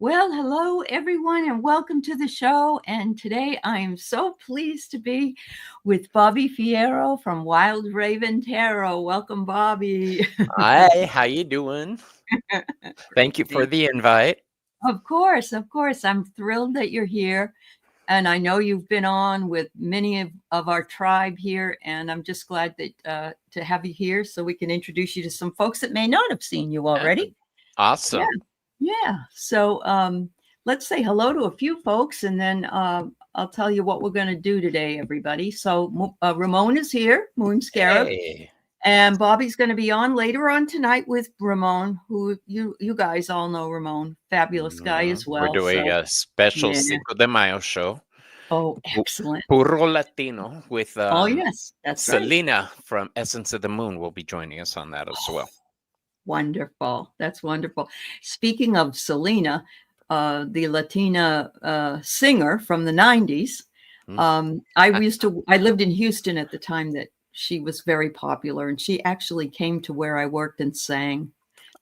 Well, hello everyone and welcome to the show. And today I am so pleased to be with Bobby Fierro from Wild Raven Tarot. Welcome, Bobby. Hi, how you doing? Thank you for the invite. Of course. I'm thrilled that you're here. And I know you've been on with many of our tribe here. And I'm just glad that to have you here so we can introduce you to some folks that may not have seen you already. Awesome. Yeah. So let's say hello to a few folks and then I'll tell you what we're going to do today, everybody. So Ramon is here, Moon Scarab. Hey. And Bobby's going to be on later on tonight with Ramon, who you guys all know Ramon. Fabulous guy as well. We're doing a special Cinco de Mayo show. Oh, excellent. Puro Latino with oh, yes, that's Selena from Essence of the Moon will be joining us on that as well. Wonderful. That's wonderful. Speaking of Selena, the Latina singer from the 90s, I lived in Houston at the time that she was very popular, and she actually came to where I worked and sang.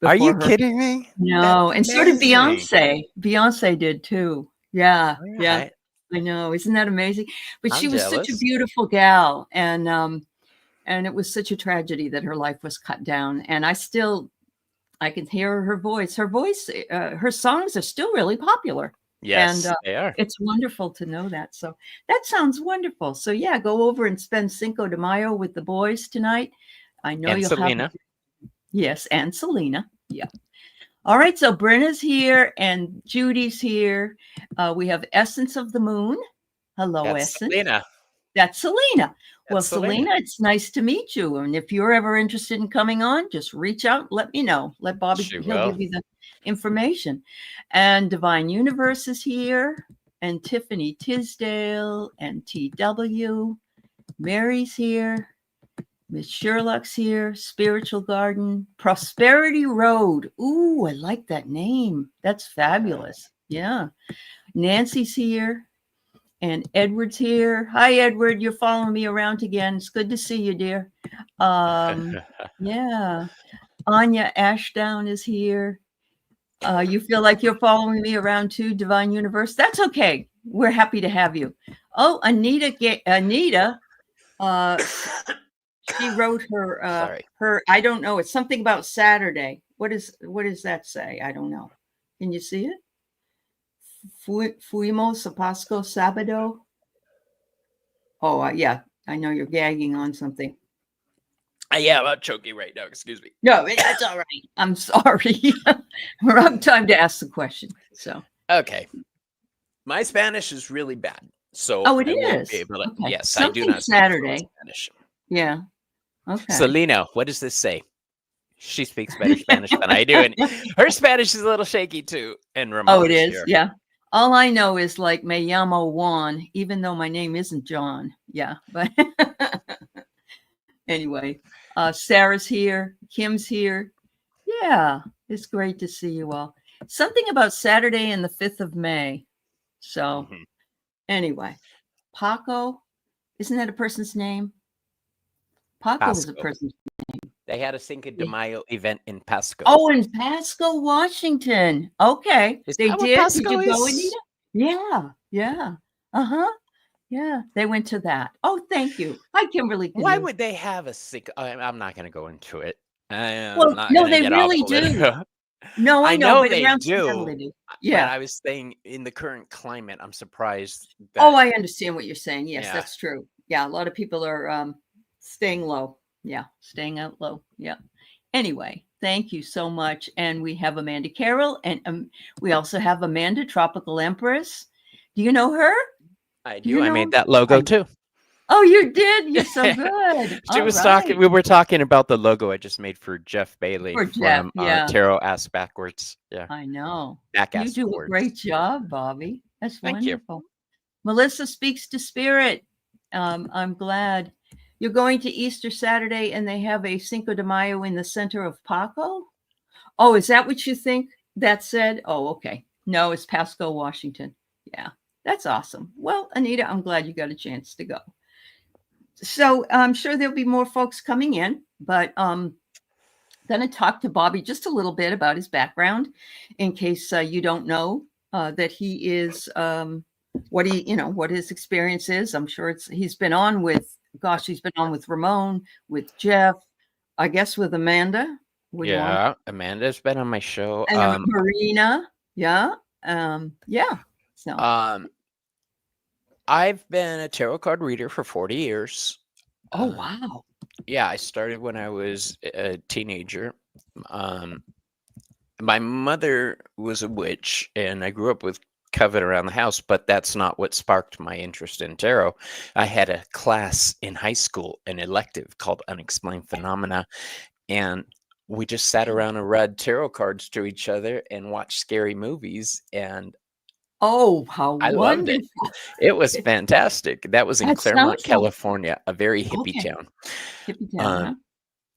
Are you kidding me? No, and so did Beyonce. Beyonce did too. Yeah, yeah. I know. Isn't that amazing? But she was such a beautiful gal, and it was such a tragedy that her life was cut down. And I can hear her voice. Her songs are still really popular. Yes, and they are. It's wonderful to know that. So that sounds wonderful. So yeah, go over and spend Cinco de Mayo with the boys tonight. I know you'll Selena. have. Yes, and Selena. Yeah. All right. So Brenna's here and Judy's here. We have Essence of the Moon. Hello, That's Essence. Selena. That's Selena. Well, Selena, Selena, it's nice to meet you. And if you're ever interested in coming on, just reach out. Let me know. Let Bobby, he'll give you the information. And Divine Universe is here. And Tiffany Tisdale and TW. Mary's here. Miss Sherlock's here. Spiritual Garden. Prosperity Road. Ooh, I like that name. That's fabulous. Yeah. Nancy's here. And Edward's here. Hi, Edward. You're following me around again. It's good to see you, dear. Yeah. Anya Ashdown is here. You feel like you're following me around too, Divine Universe? That's okay. We're happy to have you. Oh, Anita. She wrote her. I don't know. It's something about Saturday. What does that say? I don't know. Can you see it? Fuimos a Pasco Sábado. Oh, yeah. I know you're gagging on something. Yeah, I'm choking right now. Excuse me. No, that's all right. I'm sorry. Wrong time to ask the question. So okay. My Spanish is really bad. So it is. Yes, something I do not Saturday. speak Spanish. Yeah. Okay. Selena, what does this say? She speaks better Spanish than I do. And her Spanish is a little shaky too. And Ramon it is. Here. Yeah. All I know is like me llamo Juan, even though my name isn't John. Yeah. But anyway, Sarah's here. Kim's here. Yeah. It's great to see you all. Something about Saturday and the 5th of May. So anyway, Paco, isn't that a person's name? Paco is a person's name. They had a Cinco de Mayo event in Pasco. Oh, in Pasco, Washington. Okay. They did. Did you go, Anita? Yeah. Yeah. Uh-huh. Yeah. They went to that. Oh, thank you. Hi, Kimberly. Why would they have a Cinco? I'm not going to go into it. Well, no, they really do. No, I know they do. Yeah. But I was saying in the current climate, I'm surprised. I understand what you're saying. Yes, that's true. Yeah. A lot of people are staying low. Yeah. Staying out low. Yeah. Anyway, thank you so much. And we have Amanda Carroll, and we also have Amanda, Tropical Empress. Do you know her? I do. I made that logo too. Oh, you did? You're so good. We were talking about the logo I just made for Jeff Bailey from Tarot Ass Backwards. Yeah. I know. You do a great job, Bobby. That's wonderful. Thank you. Melissa speaks to spirit. I'm glad. You're going to Easter Saturday and they have a Cinco de Mayo in the center of Paco? Oh, is that what you think that said? Oh, okay. No, it's Pasco, Washington. Yeah, that's awesome. Well, Anita, I'm glad you got a chance to go. So I'm sure there'll be more folks coming in, but I'm going to talk to Bobby just a little bit about his background in case you don't know that he is what what his experience is. I'm sure he's been on with Ramon, with Jeff, I guess with Amanda. Yeah, Amanda's been on my show. And Marina. Yeah. Yeah. So I've been a tarot card reader for 40 years. Oh, wow. Yeah, I started when I was a teenager. My mother was a witch, and I grew up with coven around the house, but that's not what sparked my interest in tarot. I had a class in high school, an elective called Unexplained Phenomena, and we just sat around and read tarot cards to each other and watched scary movies, and oh, how I loved it. It was fantastic. That was in Claremont, California, a very hippie town. Hippie town,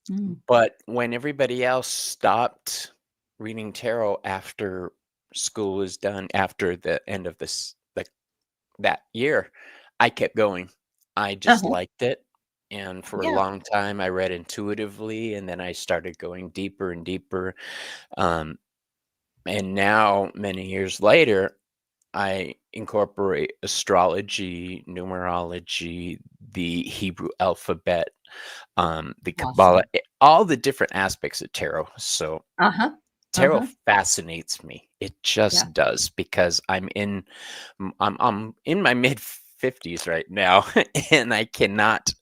huh? But when everybody else stopped reading tarot after school was done, after the end of that year, I kept going. I just liked it. And for a long time, I read intuitively, and then I started going deeper and deeper. And now, many years later, I incorporate astrology, numerology, the Hebrew alphabet, the Kabbalah, all the different aspects of tarot. So tarot fascinates me. It just does, because I'm in my mid 50s right now, and I cannot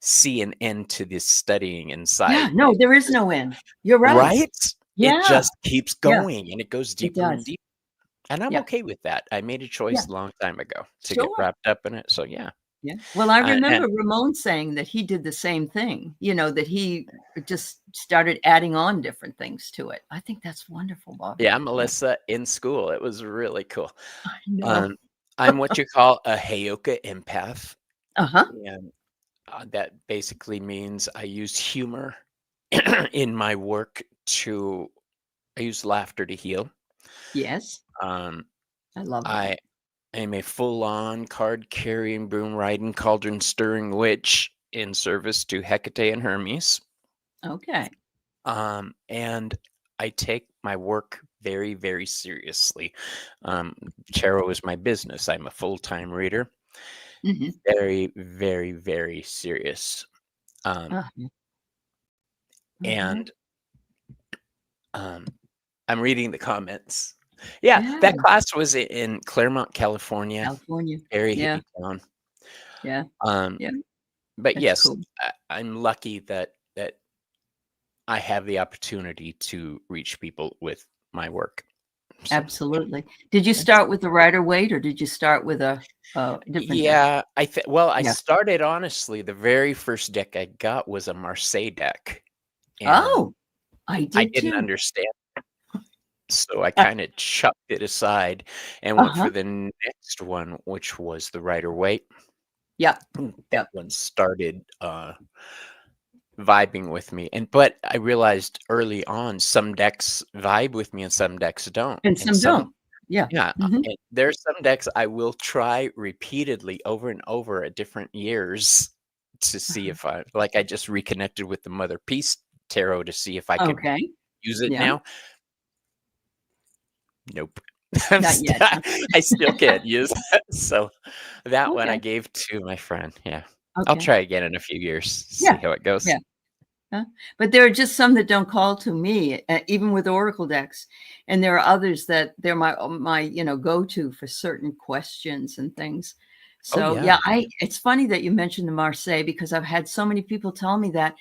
see an end to this studying inside. Yeah, no, there is no end. You're right. Right? Yeah. It just keeps going, and it goes deeper and deeper. And I'm okay with that. I made a choice a long time ago to get wrapped up in it. So, yeah. Yeah. Well, I remember Ramon saying that he did the same thing, that he just started adding on different things to it. I think that's wonderful, Bob. Yeah, Melissa, in school, it was really cool. I know. I'm what you call a Heyoka empath. And that basically means I use humor in my work I use laughter to heal. Yes. I love that. I am a full-on card-carrying, broom-riding, cauldron-stirring witch in service to Hecate and Hermes. Okay. And I take my work very, very seriously. Tarot is my business. I'm a full-time reader. Very, very, very serious. And I'm reading the comments. Yeah, that class was in Claremont, California. Very hippie town. Yeah. But yes, cool. I'm lucky that I have the opportunity to reach people with my work. So, absolutely. Did you start with the Rider-Waite, or did you start with a different? Yeah, deck? I started, honestly, the very first deck I got was a Marseille deck. I didn't understand. So I kind of chucked it aside and went for the next one, which was the Rider-Waite. Yeah. That one started vibing with me. But I realized early on, some decks vibe with me and some decks don't. And some don't. Yeah. Yeah. There's some decks I will try repeatedly over and over at different years to see if I just reconnected with the Mother Peace Tarot to see if I could use it now. Nope. Not yet. I still can't use that. So that one I gave to my friend. Yeah. I'll try again in a few years, see how it goes. Yeah. But there are just some that don't call to me, even with Oracle decks. And there are others that they're my go-to for certain questions and things. So it's funny that you mentioned the Marseille, because I've had so many people tell me that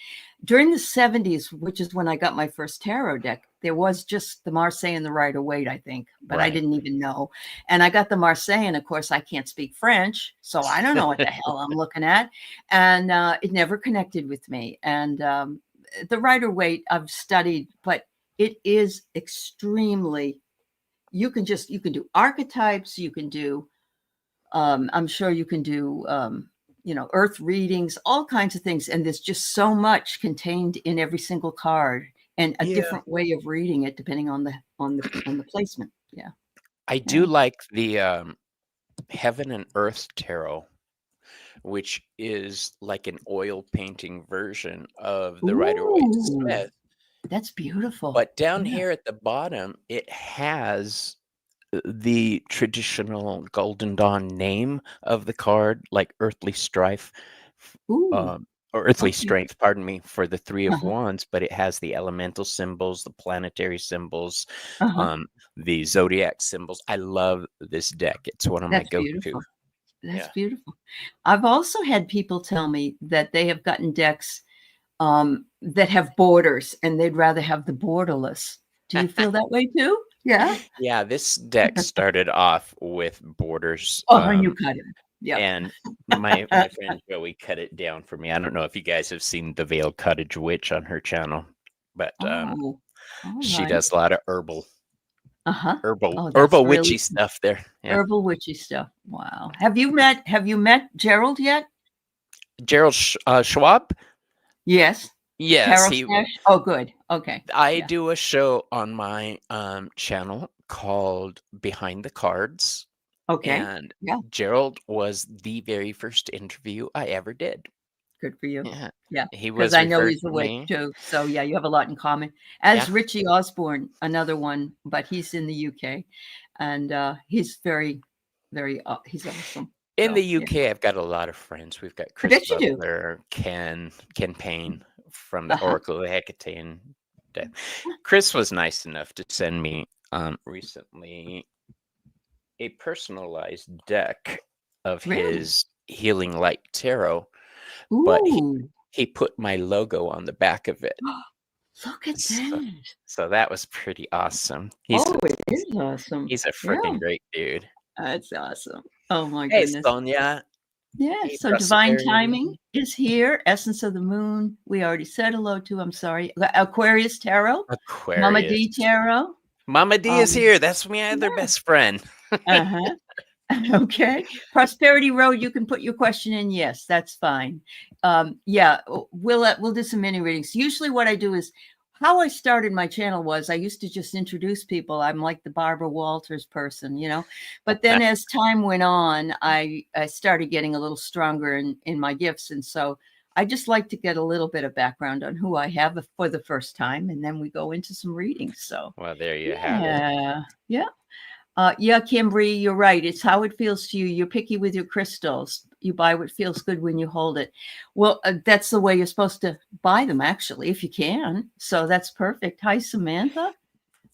during the 70s, which is when I got my first tarot deck, there was just the Marseille and the Rider-Waite, I think, but I didn't even know. And I got the Marseille, and of course I can't speak French, so I don't know what the hell I'm looking at. And it never connected with me. And the Rider-Waite I've studied, but it is extremely, you can do archetypes, you can do, I'm sure you can do, earth readings, all kinds of things. And there's just so much contained in every single card, and a different way of reading it depending on the placement. Yeah. I do like the Heaven and Earth Tarot, which is like an oil painting version of the Rider-Waite Smith. That's beautiful. But down here at the bottom, it has the traditional Golden Dawn name of the card, like Earthly Strife, or Earthly Strength, pardon me, for the Three of Wands, but it has the elemental symbols, the planetary symbols, the zodiac symbols. I love this deck. It's one of my go-to. That's beautiful. I've also had people tell me that they have gotten decks that have borders, and they'd rather have the borderless. Do you feel that way too? Yeah. Yeah, this deck started off with borders. And you cut it. Yeah. And my friend Joey cut it down for me. I don't know if you guys have seen the Veiled Cottage Witch on her channel, but she does a lot of herbal witchy stuff there. Yeah. Herbal witchy stuff. Wow. Have you met Gerald yet? Gerald Schwab? Yes. Yes. Oh, good. Okay. I do a show on my channel called Behind the Cards. Okay. And Gerald was the very first interview I ever did. Good for you. Yeah. He was. Because I know he's awake too. So yeah, you have a lot in common. As Richie Osborne, another one, but he's in the UK, and he's very, very. He's awesome. In the UK, I've got a lot of friends. We've got Chris Butler, Ken Payne from the Oracle of Hecate. And Chris was nice enough to send me recently a personalized deck of his Healing Light Tarot, but he put my logo on the back of it. Look at that. So that was pretty awesome. It is awesome. He's a freaking great dude. That's awesome. Oh my goodness. Hey, Sonia. Yeah, so Divine Timing is here. Essence of the Moon. We already said hello to. I'm sorry. Aquarius Tarot. Mama D Tarot. Mama D is here. That's my other best friend. Okay. Prosperity Road. You can put your question in. Yes, that's fine. We'll do some mini readings. Usually, what I do is how I started my channel was I used to just introduce people. I'm like the Barbara Walters person, But then as time went on, I started getting a little stronger in my gifts, and so I just like to get a little bit of background on who I have for the first time, and then we go into some readings. So, well, there you have it. Yeah, Kimberly, you're right. It's how it feels to you. You're picky with your crystals. You buy what feels good when you hold it. Well, that's the way you're supposed to buy them, actually, if you can. So that's perfect. Hi, Samantha.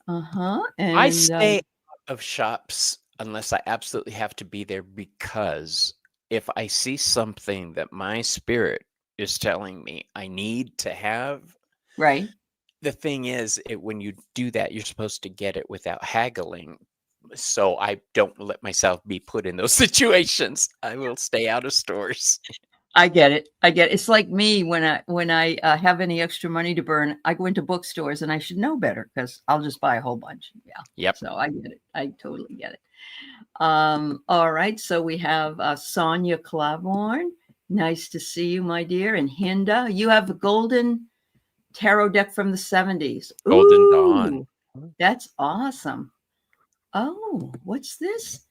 And I stay out of shops unless I absolutely have to be there, because if I see something that my spirit is telling me I need to have, right. The thing is, when you do that, you're supposed to get it without haggling. So I don't let myself be put in those situations. I will stay out of stores. I get it. It's like me when I have any extra money to burn, I go into bookstores, and I should know better because I'll just buy a whole bunch. Yeah. Yep. So I get it. I totally get it. All right. So we have Sonia Claiborne. Nice to see you, my dear. And Hinda, you have a golden tarot deck from the 70s. Golden Dawn. That's awesome. Oh, what's this?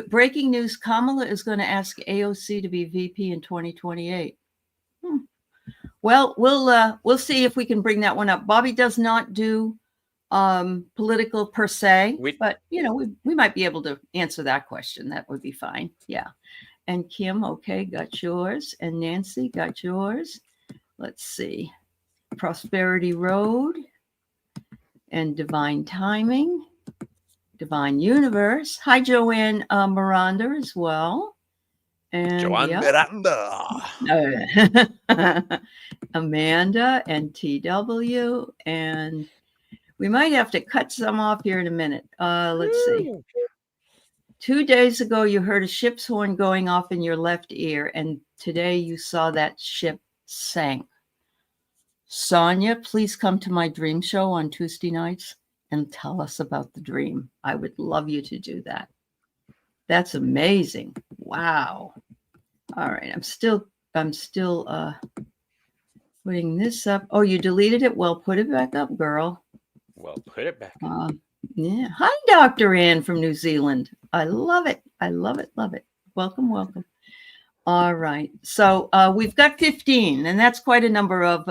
Breaking news: Kamala is going to ask AOC to be VP in 2028. Well, we'll see if we can bring that one up. Bobby does not do political per se, but we might be able to answer that question. That would be fine. Yeah. And Kim, okay, got yours. And Nancy, got yours. Let's see. Prosperity Road and Divine Timing. Divine Universe. Hi, Joanne Miranda as well. And Joanne Miranda. Amanda and TW. And we might have to cut some off here in a minute. Let's see. 2 days ago, you heard a ship's horn going off in your left ear, and today you saw that ship sank. Sonia, please come to my dream show on Tuesday nights and tell us about the dream. I would love you to do that. That's amazing. Wow. All right. I'm still putting this up. Oh, you deleted it? Well, put it back up, girl. Well, put it back up. Yeah. Hi, Dr. Ann from New Zealand. I love it. Love it. Welcome. All right. So we've got 15, and that's quite a number of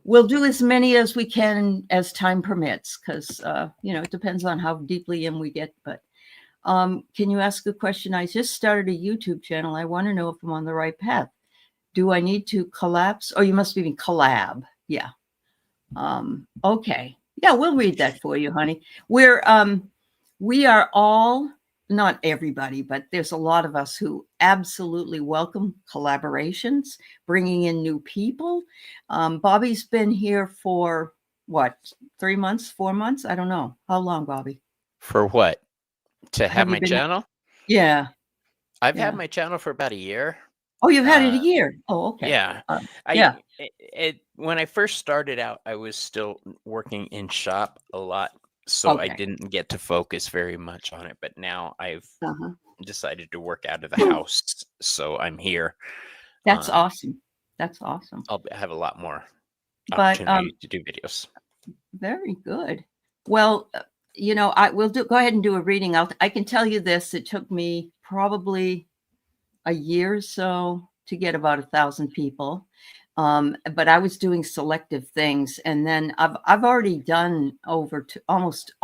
we'll do as many as we can as time permits, because it depends on how deeply in we get. But can you ask a question? I just started a YouTube channel. I want to know if I'm on the right path. Do I need to collapse? Oh, you must mean collab. Yeah. Okay. Yeah, we'll read that for you, honey. We are all, not everybody, but there's a lot of us who absolutely welcome collaborations, bringing in new people. Bobby's been here for what, 3 months, 4 months? I don't know. How long, Bobby? For what? To have my channel? Yeah. I've had my channel for about a year. Oh, you've had it a year. Oh, okay. Yeah. When I first started out, I was still working in shop a lot, so I didn't get to focus very much on it. But now I've decided to work out of the house, so I'm here. That's awesome. That's awesome. I'll have a lot more opportunity to do videos. Very good. Well, I will go ahead and do a reading. I can tell you this: it took me probably a year or so to get about 1,000 people. But I was doing selective things, and then I've already done over almost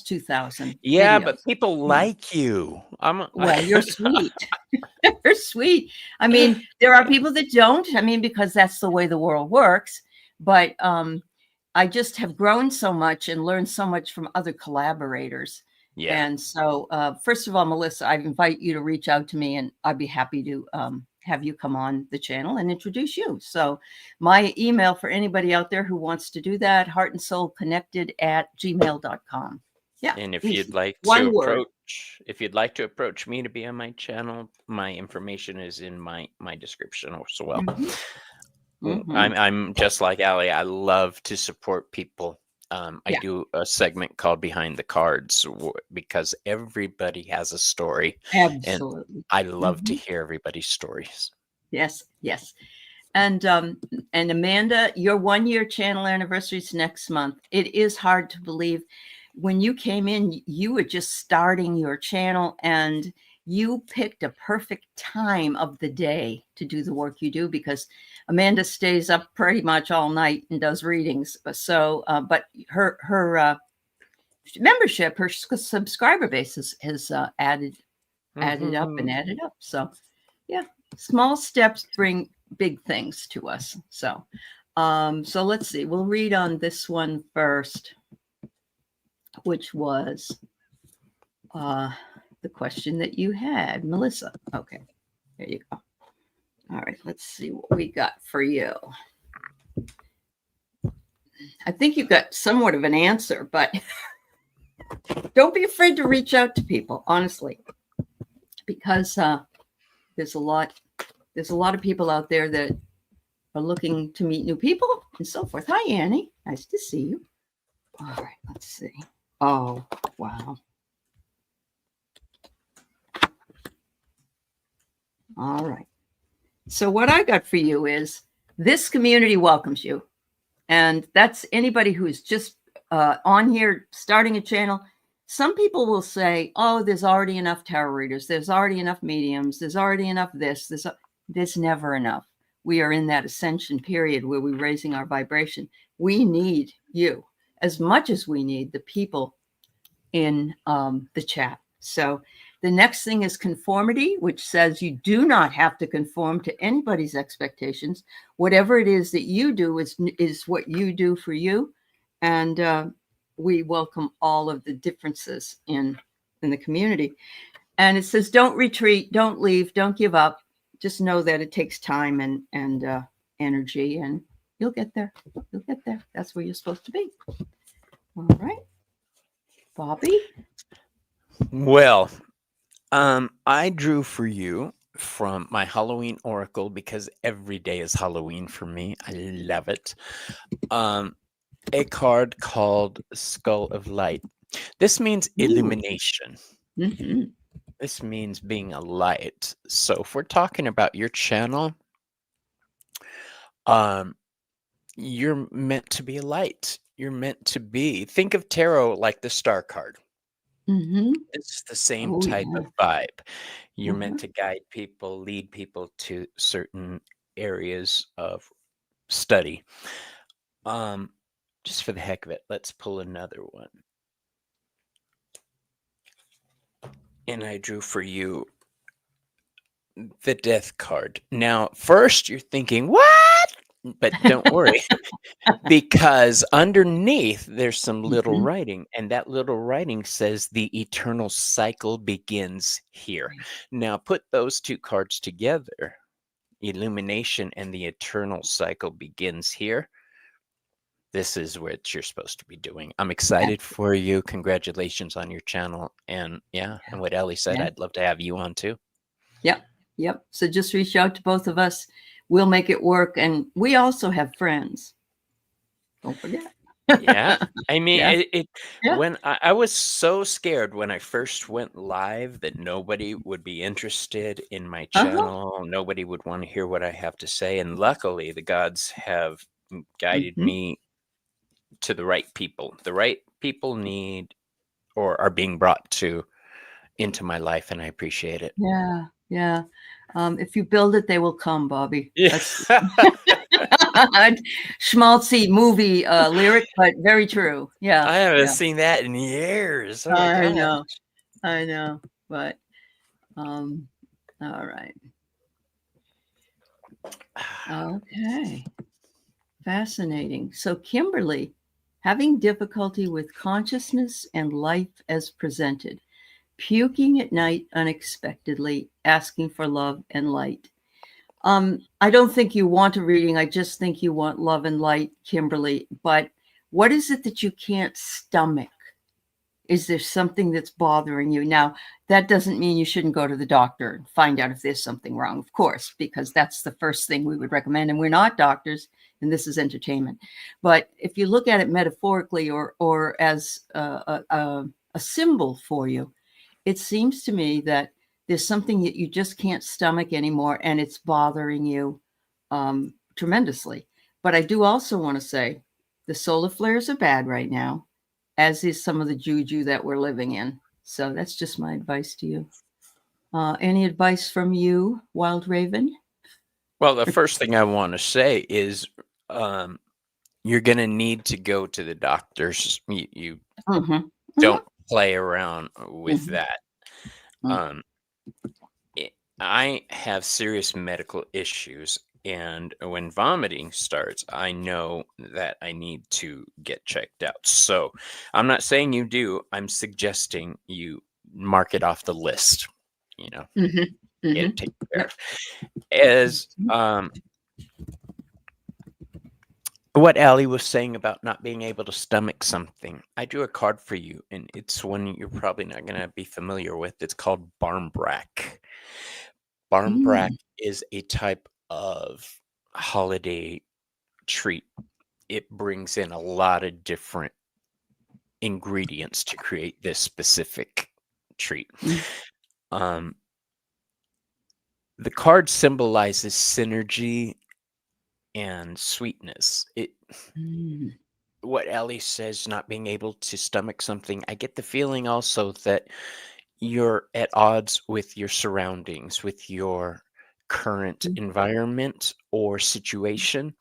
2,000. Yeah, videos. but people like you. Well, you're sweet. You're sweet. I mean, there are people that don't. I mean, because that's the way the world works. But I just have grown so much and learned so much from other collaborators. Yeah. And so, first of all, Melissa, I invite you to reach out to me, and I'd be happy to have you come on the channel and introduce you. So my email for anybody out there who wants to do that, heartandsoulconnected@gmail.com. Yeah. And if you'd like to approach me to be on my channel, my information is in my description as well. I'm just like Aley. I love to support people. I do a segment called Behind the Cards because everybody has a story. Absolutely. And I love to hear everybody's stories. Yes, yes. And Amanda, your 1-year channel anniversary is next month. It is hard to believe. When you came in, you were just starting your channel, and you picked a perfect time of the day to do the work you do, because Amanda stays up pretty much all night and does readings. So, but her membership, her subscriber base has added up. So, yeah, small steps bring big things to us. So, so let's see. We'll read on this one first, which was the question that you had, Melissa. Okay, there you go. All right, let's see what we got for you. I think you've got somewhat of an answer, but don't be afraid to reach out to people, honestly, because there's a lot of people out there that are looking to meet new people and so forth. Hi, Annie. Nice to see you. All right, let's see. Oh, wow. All right. So what I got for you is, this community welcomes you. And that's anybody who is just on here starting a channel. Some people will say, oh, there's already enough tarot readers. There's already enough mediums. There's already enough this. There's never enough. We are in that ascension period where we're raising our vibration. We need you as much as we need the people in the chat. So the next thing is conformity, which says you do not have to conform to anybody's expectations. Whatever it is that you do is what you do for you. And we welcome all of the differences in the community. And it says, don't retreat, don't leave, don't give up. Just know that it takes time and energy, and you'll get there. You'll get there. That's where you're supposed to be. All right. Bobby? Well, I drew for you from my Halloween Oracle, because every day is Halloween for me. I love it. A card called Skull of Light. This means illumination. Mm-hmm. This means being a light. So if we're talking about your channel, you're meant to be a light. You're meant to be. Think of tarot like the star card. Mm-hmm. It's the same type of vibe. You're meant to guide people, lead people to certain areas of study. Just for the heck of it, let's pull another one. And I drew for you the death card. Now, first you're thinking, what? But don't worry, because underneath there's some little writing, and that little writing says the eternal cycle begins here. Now, put those two cards together, illumination and the eternal cycle begins here. This is what you're supposed to be doing. I'm excited for you. Congratulations on your channel. And and what Aley said, I'd love to have you on too. Yep. So just reach out to both of us. We'll make it work. And we also have friends. Don't forget. Yeah. I mean, when I was so scared when I first went live that nobody would be interested in my channel. Nobody would want to hear what I have to say. And luckily, the gods have guided me to the right people. The right people need or are being brought into my life, and I appreciate it. Yeah. If you build it, they will come, Bobby. Yeah. Schmaltzy movie lyric, but very true. Yeah. I haven't seen that in years. Oh my God. I know. But all right. Okay. Fascinating. So Kimberly, having difficulty with consciousness and life as presented, puking at night unexpectedly, asking for love and light. I don't think you want a reading. I just think you want love and light, Kimberly. But what is it that you can't stomach? Is there something that's bothering you? Now, that doesn't mean you shouldn't go to the doctor and find out if there's something wrong, of course, because that's the first thing we would recommend. And we're not doctors, and this is entertainment. But if you look at it metaphorically or as a symbol for you, it seems to me that there's something that you just can't stomach anymore, and it's bothering you tremendously. But I do also want to say the solar flares are bad right now, as is some of the juju that we're living in. So that's just my advice to you. Any advice from you, Wild Raven? Well, the first thing I want to say is you're going to need to go to the doctors. You don't play around with that. I have serious medical issues, and when vomiting starts, I know that I need to get checked out. So I'm not saying you do. I'm suggesting you mark it off the list, get it taken care of. As what Aley was saying about not being able to stomach something, I drew a card for you, and it's one you're probably not going to be familiar with. It's called Barmbrack. Barmbrack is a type of holiday treat. It brings in a lot of different ingredients to create this specific treat. The card symbolizes synergy and sweetness. What Aley says, not being able to stomach something, I get the feeling also that you're at odds with your surroundings, with your current environment or situation.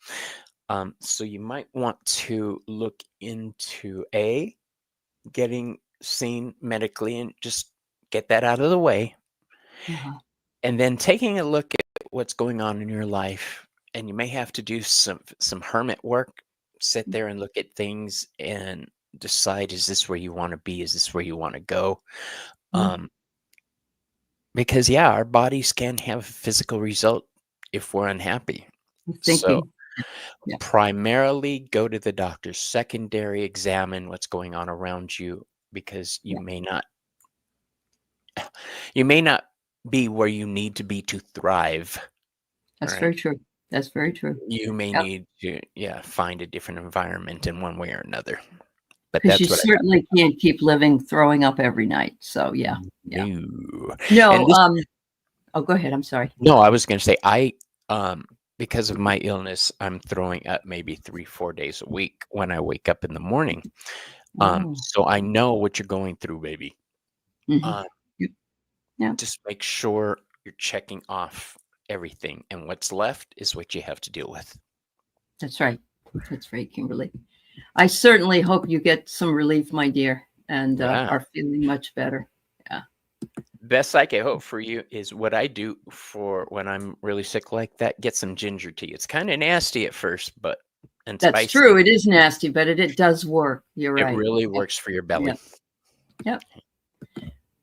So you might want to look into getting seen medically and just get that out of the way. And then taking a look at what's going on in your life. And you may have to do some hermit work, sit there and look at things and decide, is this where you want to be? Is this where you want to go? Because our bodies can have a physical result if we're unhappy. So primarily go to the doctor, secondary examine what's going on around you, because you may not be where you need to be to thrive. That's very true. That's very true. You may need to find a different environment in one way or another. But because you certainly can't keep living throwing up every night. So No. Oh, go ahead. I'm sorry. No, I was going to say because of my illness, I'm throwing up maybe 3-4 days a week when I wake up in the morning. So I know what you're going through, baby. Just make sure you're checking off everything, and what's left is what you have to deal with. That's right. That's right, Kimberly. I certainly hope you get some relief, my dear, and are feeling much better. Yeah. Best I can hope for you is what I do for when I'm really sick like that. Get some ginger tea. It's kind of nasty at first, but and That's spicy. true. It is nasty, but it does work. You're right. It really works for your belly. Yep.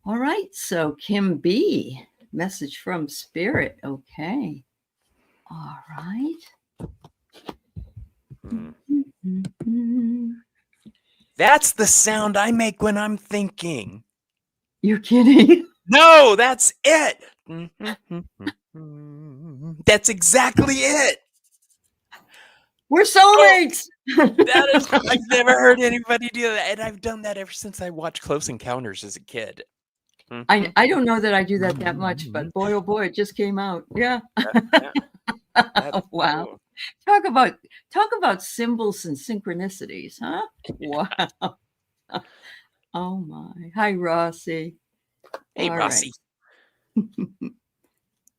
All right. So Kim B, message from Spirit. Okay. All right. That's the sound I make when I'm thinking. You're kidding? No, that's it. That's exactly it. We're soulmates. That is, I've never heard anybody do that, and I've done that ever since I watched Close Encounters as a kid. I don't know that I do that much, but boy, oh boy, it just came out. Yeah. Wow. Cool. Talk about symbols and synchronicities, huh? Wow. Oh my. Hi, Rossi. Hey, all Rossi. Right.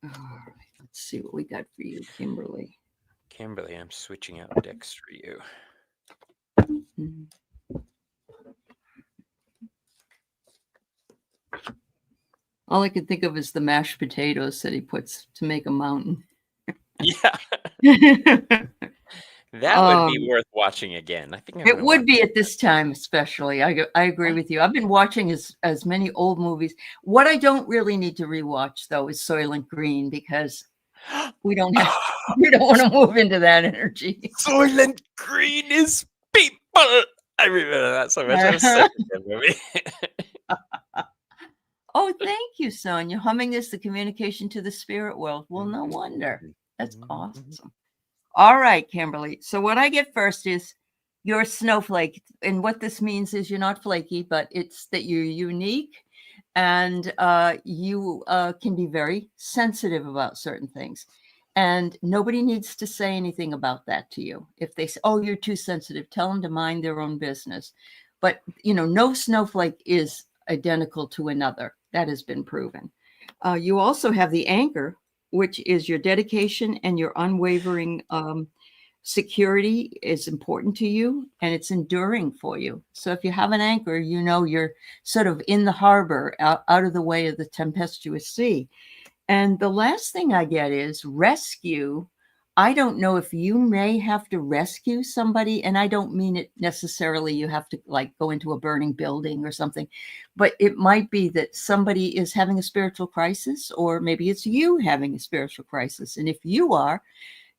All right. Let's see what we got for you, Kimberly. Kimberly, I'm switching out decks for you. All I can think of is the mashed potatoes that he puts to make a mountain. Yeah. That would be worth watching again. I think it would be at this time, especially. I agree with you. I've been watching as many old movies. What I don't really need to rewatch though is Soylent Green, because we don't want to move into that energy. Soylent Green is people. I remember that so much. That was such a good movie. Oh, thank you, Sonia. Humming is the communication to the spirit world. Well, no wonder. That's awesome. All right, Kimberly. So what I get first is you're a snowflake. And what this means is you're not flaky, but it's that you're unique, and you can be very sensitive about certain things. And nobody needs to say anything about that to you. If they say, oh, you're too sensitive, tell them to mind their own business. But, no snowflake is identical to another. That has been proven. You also have the anchor, which is your dedication and your unwavering security is important to you, and it's enduring for you. So if you have an anchor, you're sort of in the harbor, out of the way of the tempestuous sea. And the last thing I get is rescue. I don't know if you may have to rescue somebody, and I don't mean it necessarily you have to go into a burning building or something, but it might be that somebody is having a spiritual crisis, or maybe it's you having a spiritual crisis. And if you are,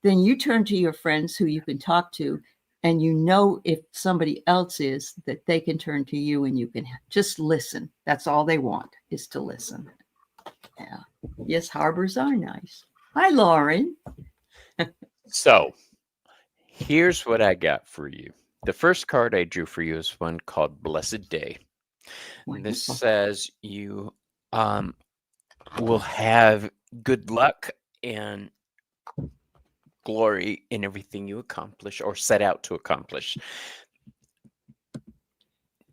then you turn to your friends who you can talk to, and if somebody else is, that they can turn to you and you can just listen. That's all they want, is to listen. Yeah. Yes, harbors are nice. Hi, Lauren. So here's what I got for you. The first card I drew for you is one called Blessed Day. Wonderful. This says you will have good luck and glory in everything you accomplish or set out to accomplish.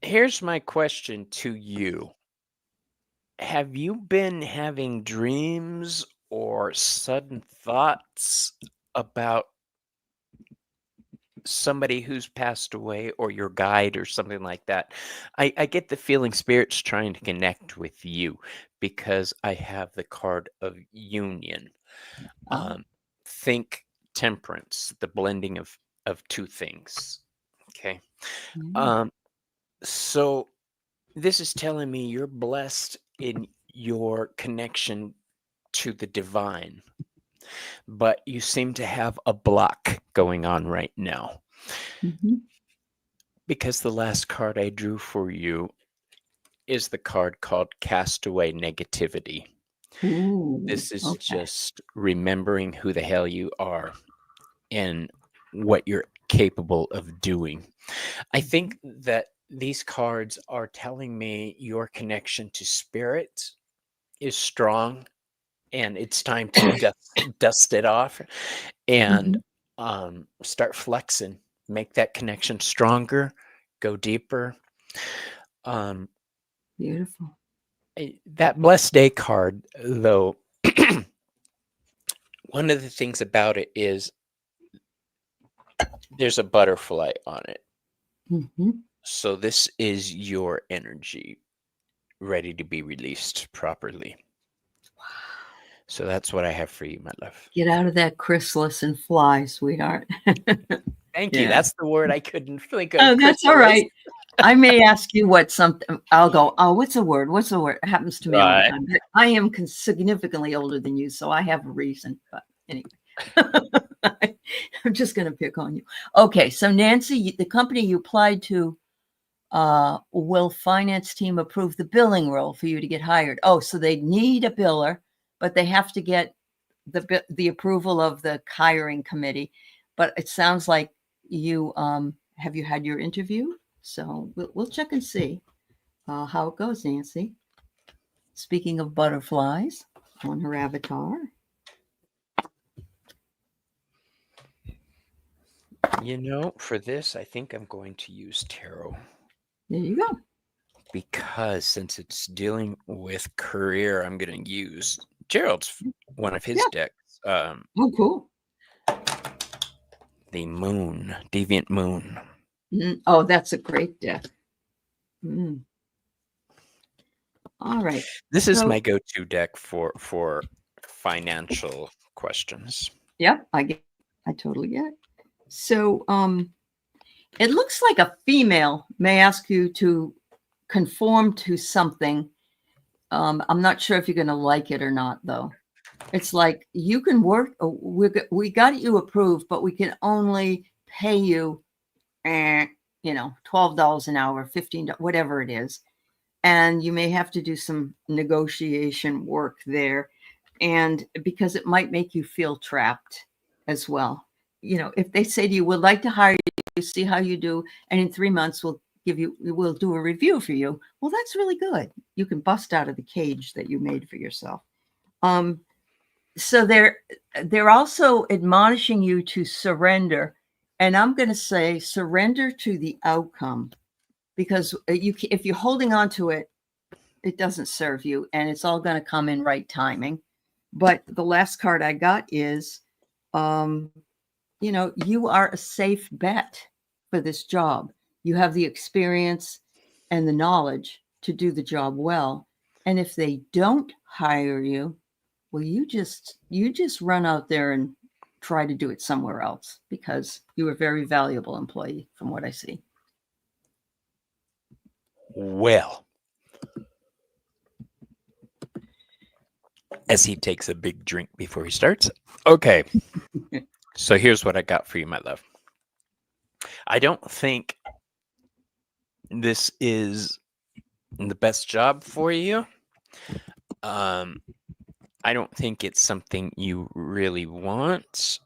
Here's my question to you. Have you been having dreams or sudden thoughts about somebody who's passed away, or your guide or something like that? I get the feeling Spirit's trying to connect with you, because I have the card of union. Think temperance, the blending of two things. Okay. So this is telling me you're blessed in your connection to the divine, but you seem to have a block going on right now. Because the last card I drew for you is the card called Castaway Negativity. This is just remembering who the hell you are and what you're capable of doing. I think that these cards are telling me your connection to spirit is strong, and it's time to dust it off and start flexing, make that connection stronger, go deeper. Beautiful. That Blessed Day card, though, one of the things about it is there's a butterfly on it. Mm-hmm. So this is your energy ready to be released properly. So that's what I have for you, my love. Get out of that chrysalis and fly, sweetheart. Thank you. That's the word I couldn't think of. Oh, that's all right. I may ask you what something. I'll go, oh, what's the word? What's the word? It happens to me all the time. But I am significantly older than you, so I have a reason. But anyway, I'm just going to pick on you. Okay, so Nancy, the company you applied to, will finance team approve the billing role for you to get hired? Oh, so they need a biller, but they have to get the approval of the hiring committee. But it sounds like you have you had your interview? So we'll check and see how it goes, Nancy. Speaking of butterflies on her avatar. You know, for this, I think I'm going to use tarot. There you go. Because since it's dealing with career, I'm going to use Gerald's one of his decks. Oh, cool. The Moon, Deviant Moon. Oh, that's a great deck. All right. This is my go-to deck for financial questions. Yeah, I totally get it. So it looks like a female may ask you to conform to something. I'm not sure if you're going to like it or not, though. It's like you can work. We got you approved, but we can only pay you, $12 an hour, $15, whatever it is. And you may have to do some negotiation work there. And because it might make you feel trapped as well. If they say to you, we'd like to hire you, see how you do, and in 3 months we'll do a review for you. Well, that's really good. You can bust out of the cage that you made for yourself. So they're also admonishing you to surrender. And I'm going to say surrender to the outcome, because if you're holding on to it, it doesn't serve you, and it's all going to come in right timing. But the last card I got is, you are a safe bet for this job. You have the experience and the knowledge to do the job well. And if they don't hire you, well, you just run out there and try to do it somewhere else, because you are a very valuable employee from what I see. Well, as he takes a big drink before he starts. Okay. So here's what I got for you, my love. I don't think this is the best job for you. I don't think it's something you really want.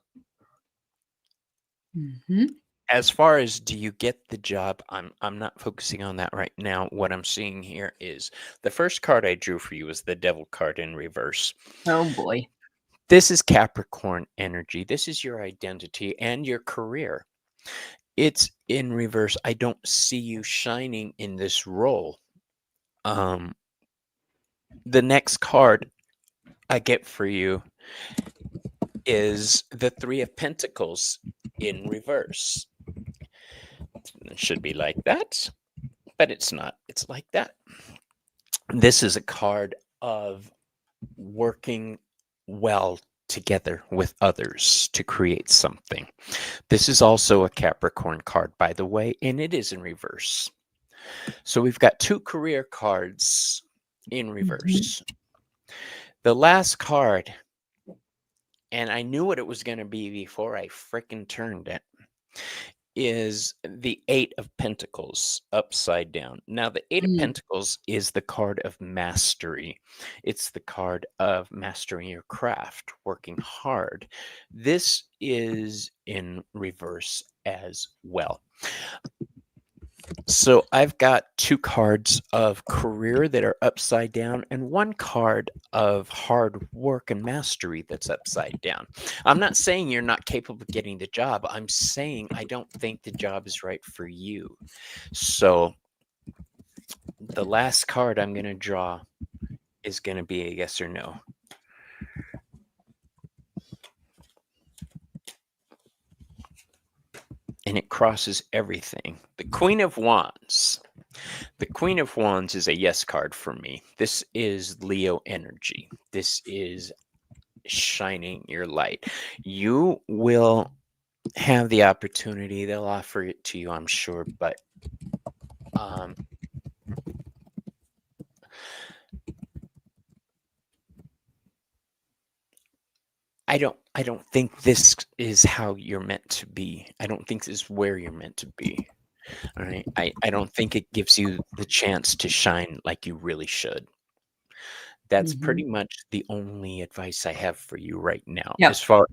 As far as do you get the job, I'm not focusing on that right now. What I'm seeing here is the first card I drew for you is the Devil card in reverse. Oh boy. This is Capricorn energy. This is your identity and your career. It's in reverse. I don't see you shining in this role. The next card I get for you is the Three of Pentacles in reverse. It should be like that, but it's not. It's like that. This is a card of working well together with others to create something. This is also a Capricorn card, by the way, and it is in reverse. So we've got two career cards in reverse. The last card, and I knew what it was going to be before I frickin' turned it, is the Eight of Pentacles upside down. Now, the Eight of Pentacles is the card of mastery. It's the card of mastering your craft, working hard. This is in reverse as well. So I've got two cards of career that are upside down and one card of hard work and mastery that's upside down. I'm not saying you're not capable of getting the job. I'm saying I don't think the job is right for you. So the last card I'm going to draw is going to be a yes or no. and it crosses everything. The Queen of Wands. The Queen of Wands is a yes card for me. This is Leo energy. This is shining your light. You will have the opportunity. They'll offer it to you, I'm sure, but I don't think this is how you're meant to be. I don't think this is where you're meant to be. All right. I don't think it gives you the chance to shine like you really should. That's pretty much the only advice I have for you right now. Yep. As far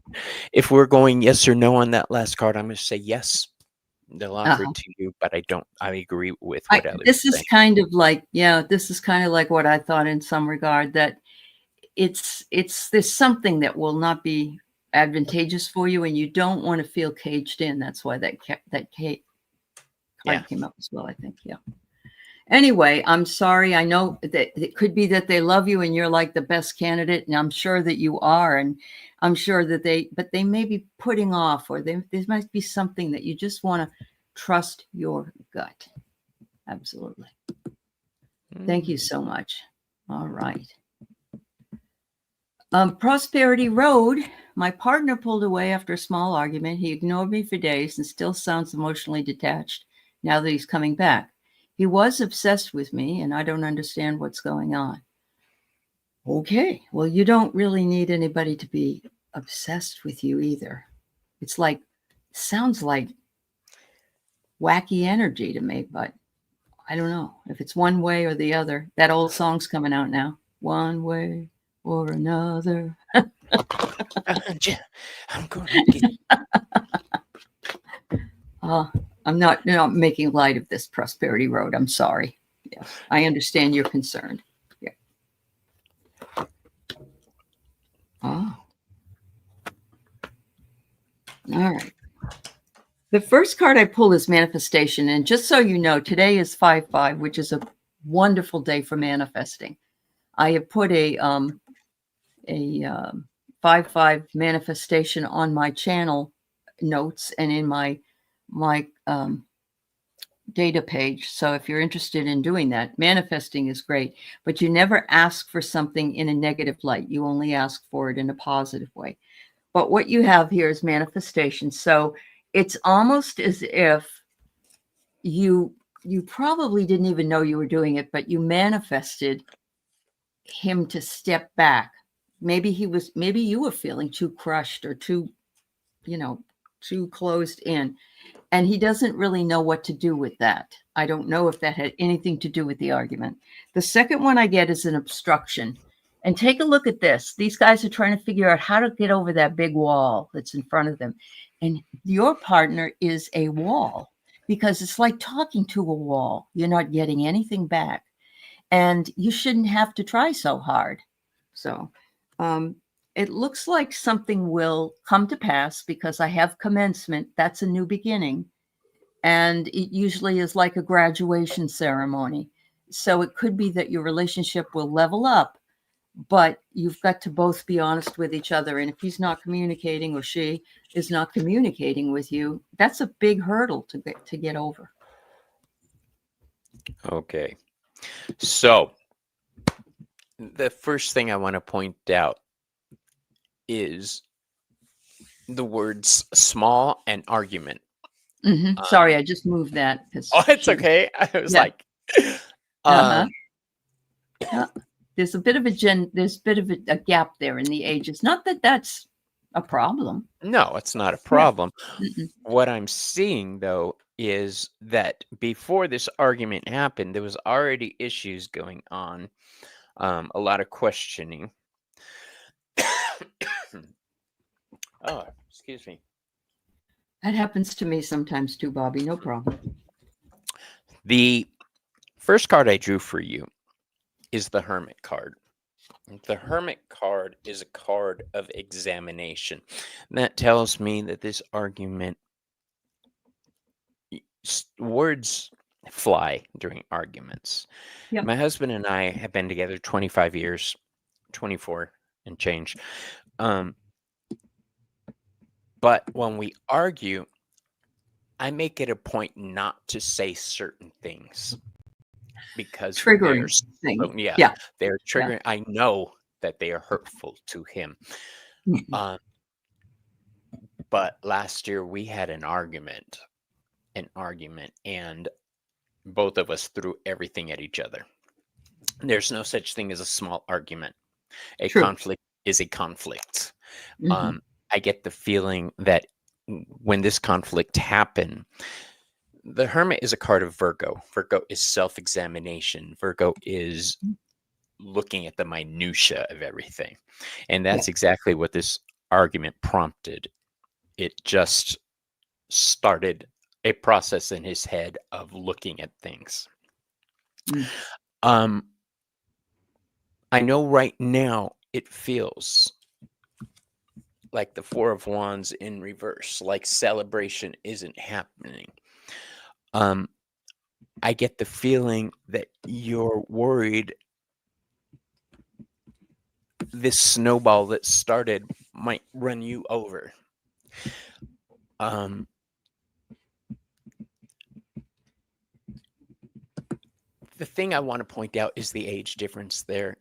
if we're going yes or no on that last card, I'm going to say yes. They'll offer it to you, but I agree with what Aley this was is saying. kind of like, this is kind of like what I thought in some regard, that there's something that will not be advantageous for you, and you don't want to feel caged in. That's why that card came up as well, I think. Yeah. Anyway, I'm sorry. I know that it could be that they love you and you're like the best candidate, and I'm sure that you are, and I'm sure that they may be putting off, or there might be something that you just want to trust your gut. Absolutely. Thank you so much. All right. Prosperity Road. My partner pulled away after a small argument. He ignored me for days and still sounds emotionally detached now that he's coming back. He was obsessed with me, and I don't understand what's going on. Okay, well, you don't really need anybody to be obsessed with you either. It's like, sounds like wacky energy to me, but I don't know if it's one way or the other. That old song's coming out now. One way or another. I'm going to get I'm not making light of this Prosperity Road. I'm sorry. Yes, I understand you're concerned. Yeah. Oh. All right. The first card I pulled is manifestation. And just so you know, today is 5/5, which is a wonderful day for manifesting. I have put a 5/5 manifestation on my channel notes and in my data page. So if you're interested in doing that, manifesting is great, but you never ask for something in a negative light. You only ask for it in a positive way. But what you have here is manifestation. So it's almost as if you probably didn't even know you were doing it, but you manifested him to step back. Maybe you were feeling too crushed or too closed in, and he doesn't really know what to do with that. I don't know if that had anything to do with the argument. The second one I get is an obstruction. And take a look at this. These guys are trying to figure out how to get over that big wall that's in front of them. And your partner is a wall, because it's like talking to a wall. You're not getting anything back. And you shouldn't have to try so hard. So it looks like something will come to pass, because I have commencement. That's a new beginning. And it usually is like a graduation ceremony. So it could be that your relationship will level up, but you've got to both be honest with each other. And if he's not communicating, or she is not communicating with you, that's a big hurdle to get over. Okay. So the first thing I want to point out is the words small and argument. Sorry, I just moved that. Oh, it's okay. I was like, there's a bit of a gap there in the ages. Not that that's a problem. No, it's not a problem. Yeah. What I'm seeing, though, is that before this argument happened, there was already issues going on, a lot of questioning. Oh, excuse me. That happens to me sometimes too, Bobby. No problem. The first card I drew for you is the Hermit card. The Hermit card is a card of examination. And that tells me that this argument, words fly during arguments. Yep. My husband and I have been together 25 years, 24 and change. But when we argue, I make it a point not to say certain things because Triggering thing. Yeah. they're Yeah. triggering. I know that they are hurtful to him. Mhm. But last year we had an argument, and both of us threw everything at each other. There's no such thing as a small argument. A True. conflict is a conflict. Mhm. I get the feeling that when this conflict happened, the Hermit is a card of Virgo. Virgo is self-examination. Virgo is looking at the minutia of everything. And that's Yeah. exactly what this argument prompted. It just started a process in his head of looking at things. Mm. I know right now it feels like the Four of Wands in reverse, like celebration isn't happening. I get the feeling that you're worried this snowball that started might run you over. The thing I want to point out is the age difference there.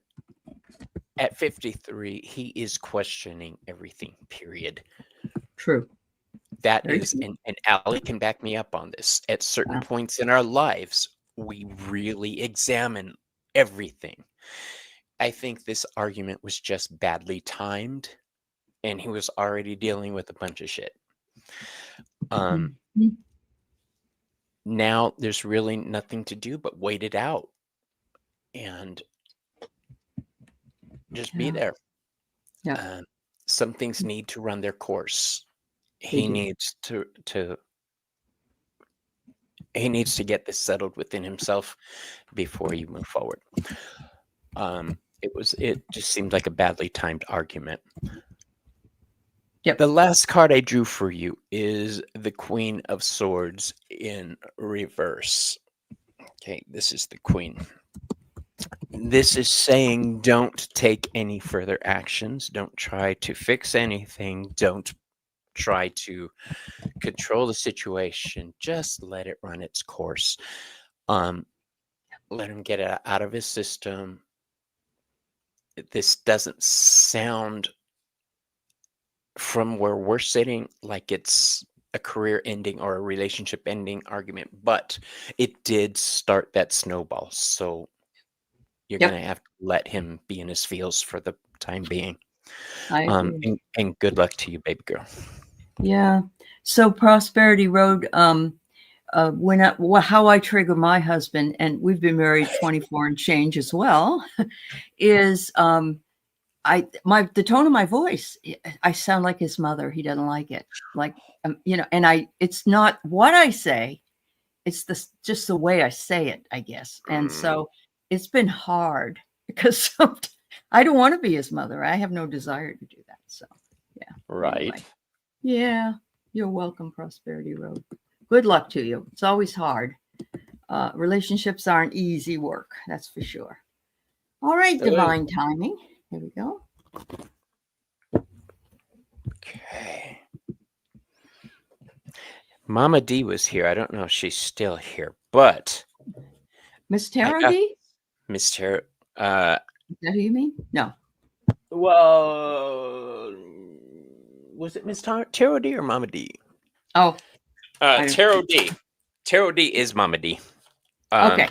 At 53, he is questioning everything, period. True. That Very is, true. and Aley can back me up on this. At certain points in our lives, we really examine everything. I think this argument was just badly timed, and he was already dealing with a bunch of shit. Now there's really nothing to do but wait it out and just be there. Yeah. Some things need to run their course. He needs to get this settled within himself before you move forward. It just seemed like a badly timed argument. Yep. The last card I drew for you is the Queen of Swords in reverse. Okay, this is the Queen. This is saying don't take any further actions. Don't try to fix anything. Don't try to control the situation. Just let it run its course. Let him get it out of his system. This doesn't sound, from where we're sitting, like it's a career ending or a relationship ending argument, but it did start that snowball. So you're going to have to let him be in his feels for the time being. I agree. And good luck to you, baby girl. Yeah. So Prosperity Road, how I trigger my husband, and we've been married 24 and change as well, is the tone of my voice. I sound like his mother. He doesn't like it. Like, and it's not what I say. It's just the way I say it, I guess. And so it's been hard because I don't want to be his mother. I have no desire to do that. So yeah. Right. Anyway. Yeah. You're welcome, Prosperity Road. Good luck to you. It's always hard. Relationships aren't easy work. That's for sure. All right. Divine timing. Here we go. Okay. Mama D was here. I don't know if she's still here, but Miss Tarot D? Miss Tarot. Is that who you mean? No. Well, was it Miss Tarot D or Mama D? Oh. Tarot D. Tarot D is Mama D. Okay.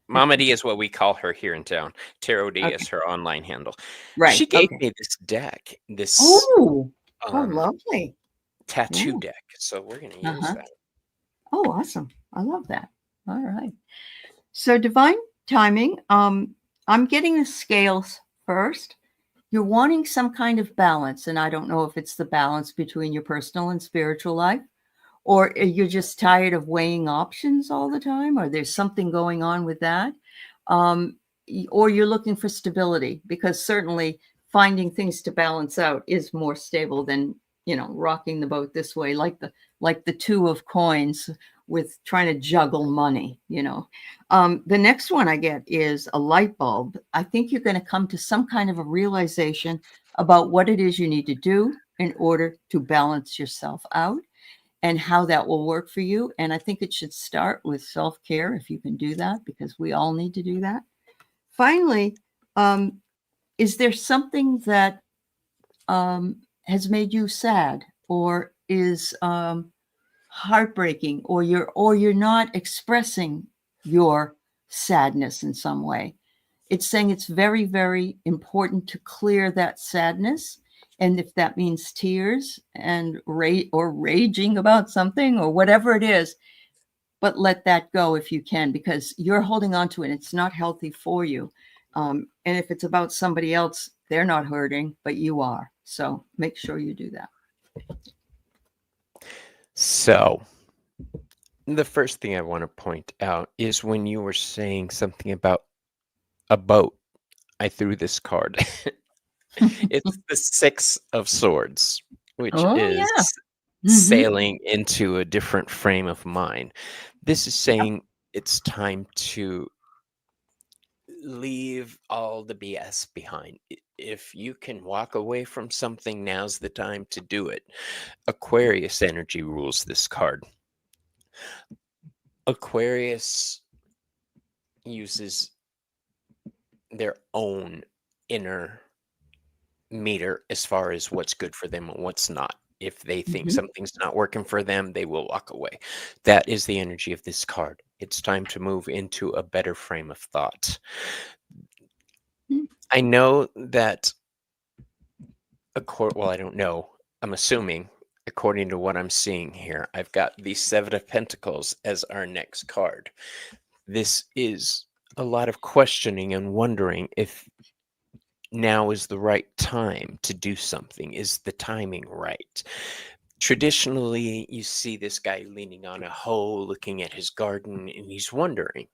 Mama D is what we call her here in town. Tarot D is her online handle. Right. She gave me this deck. This lovely tattoo deck. So we're going to use that. Oh, awesome. I love that. All right. So divine timing. I'm getting the scales first. You're wanting some kind of balance, and I don't know if it's the balance between your personal and spiritual life, or you're just tired of weighing options all the time, or there's something going on with that, or you're looking for stability, because certainly finding things to balance out is more stable than rocking the boat this way, like the two of coins with trying to juggle money. The next one I get is a light bulb. I think you're going to come to some kind of a realization about what it is you need to do in order to balance yourself out. and how that will work for you. And I think it should start with self-care, if you can do that, because we all need to do that. Finally, is there something that has made you sad, or is heartbreaking, or you're not expressing your sadness in some way? It's saying it's very, very important to clear that sadness. And if that means tears and raging about something or whatever it is, but let that go if you can, because you're holding on to it. It's not healthy for you. And if it's about somebody else, they're not hurting, but you are. So make sure you do that. So the first thing I want to point out is when you were saying something about a boat, I threw this card. It's the Six of Swords, which is sailing into a different frame of mind. This is saying it's time to leave all the BS behind. If you can walk away from something, now's the time to do it. Aquarius energy rules this card. Aquarius uses their own inner meter as far as what's good for them and what's not. If they think something's not working for them, they will walk away. That is the energy of this card. It's time to move into a better frame of thought. I know that, well, I don't know. I'm assuming, according to what I'm seeing here, I've got the Seven of Pentacles as our next card. This is a lot of questioning and wondering if now is the right time to do something. Is the timing right? Traditionally, you see this guy leaning on a hoe, looking at his garden, and he's wondering.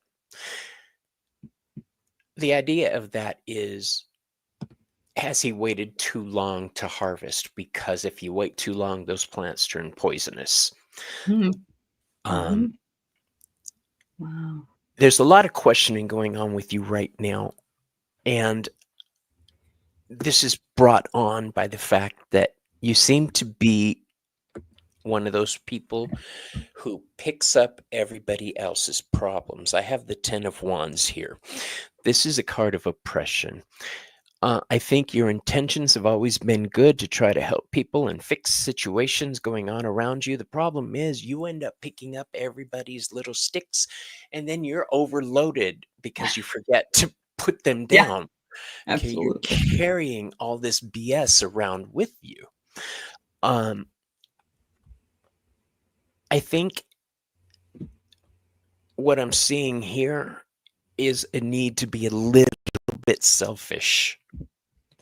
The idea of that is, has he waited too long to harvest? Because if you wait too long, those plants turn poisonous. Wow. There's a lot of questioning going on with you right now. And this is brought on by the fact that you seem to be one of those people who picks up everybody else's problems. I have the Ten of Wands here. This is a card of oppression. I think your intentions have always been good to try to help people and fix situations going on around you. The problem is you end up picking up everybody's little sticks, and then you're overloaded because you forget to put them down. Okay, you're carrying all this BS around with you. I think what I'm seeing here is a need to be a little bit selfish.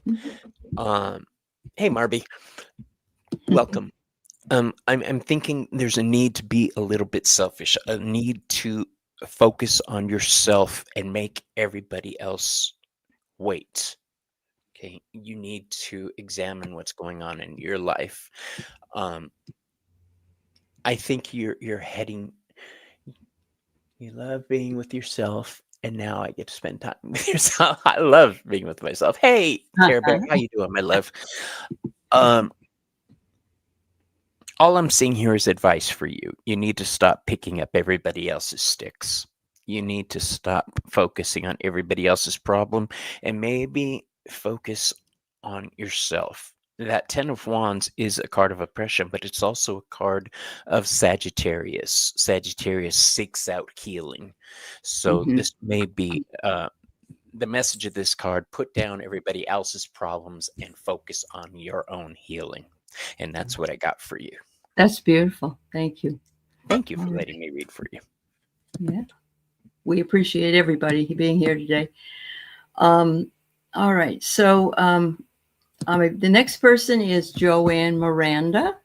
Hey, Marby, welcome. I'm thinking there's a need to be a little bit selfish, a need to focus on yourself and make everybody else wait. Okay, you need to examine what's going on in your life. I think you're heading. You love being with yourself, and now I get to spend time with yourself. I love being with myself. Hey, Care Bear, how you doing, my love? All I'm seeing here is advice for you. You need to stop picking up everybody else's sticks. You need to stop focusing on everybody else's problem and maybe focus on yourself. That Ten of Wands is a card of oppression, but it's also a card of Sagittarius. Sagittarius seeks out healing. So this may be the message of this card: put down everybody else's problems and focus on your own healing. And that's what I got for you. That's beautiful. Thank you. Thank you for letting me read for you. Yeah. We appreciate everybody being here today. All right. So the next person is Joanne Miranda.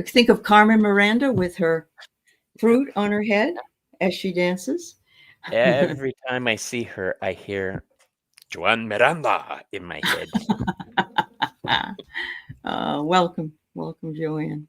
Think of Carmen Miranda with her fruit on her head as she dances. Every time I see her, I hear Joan Miranda in my head. Welcome, Joanne.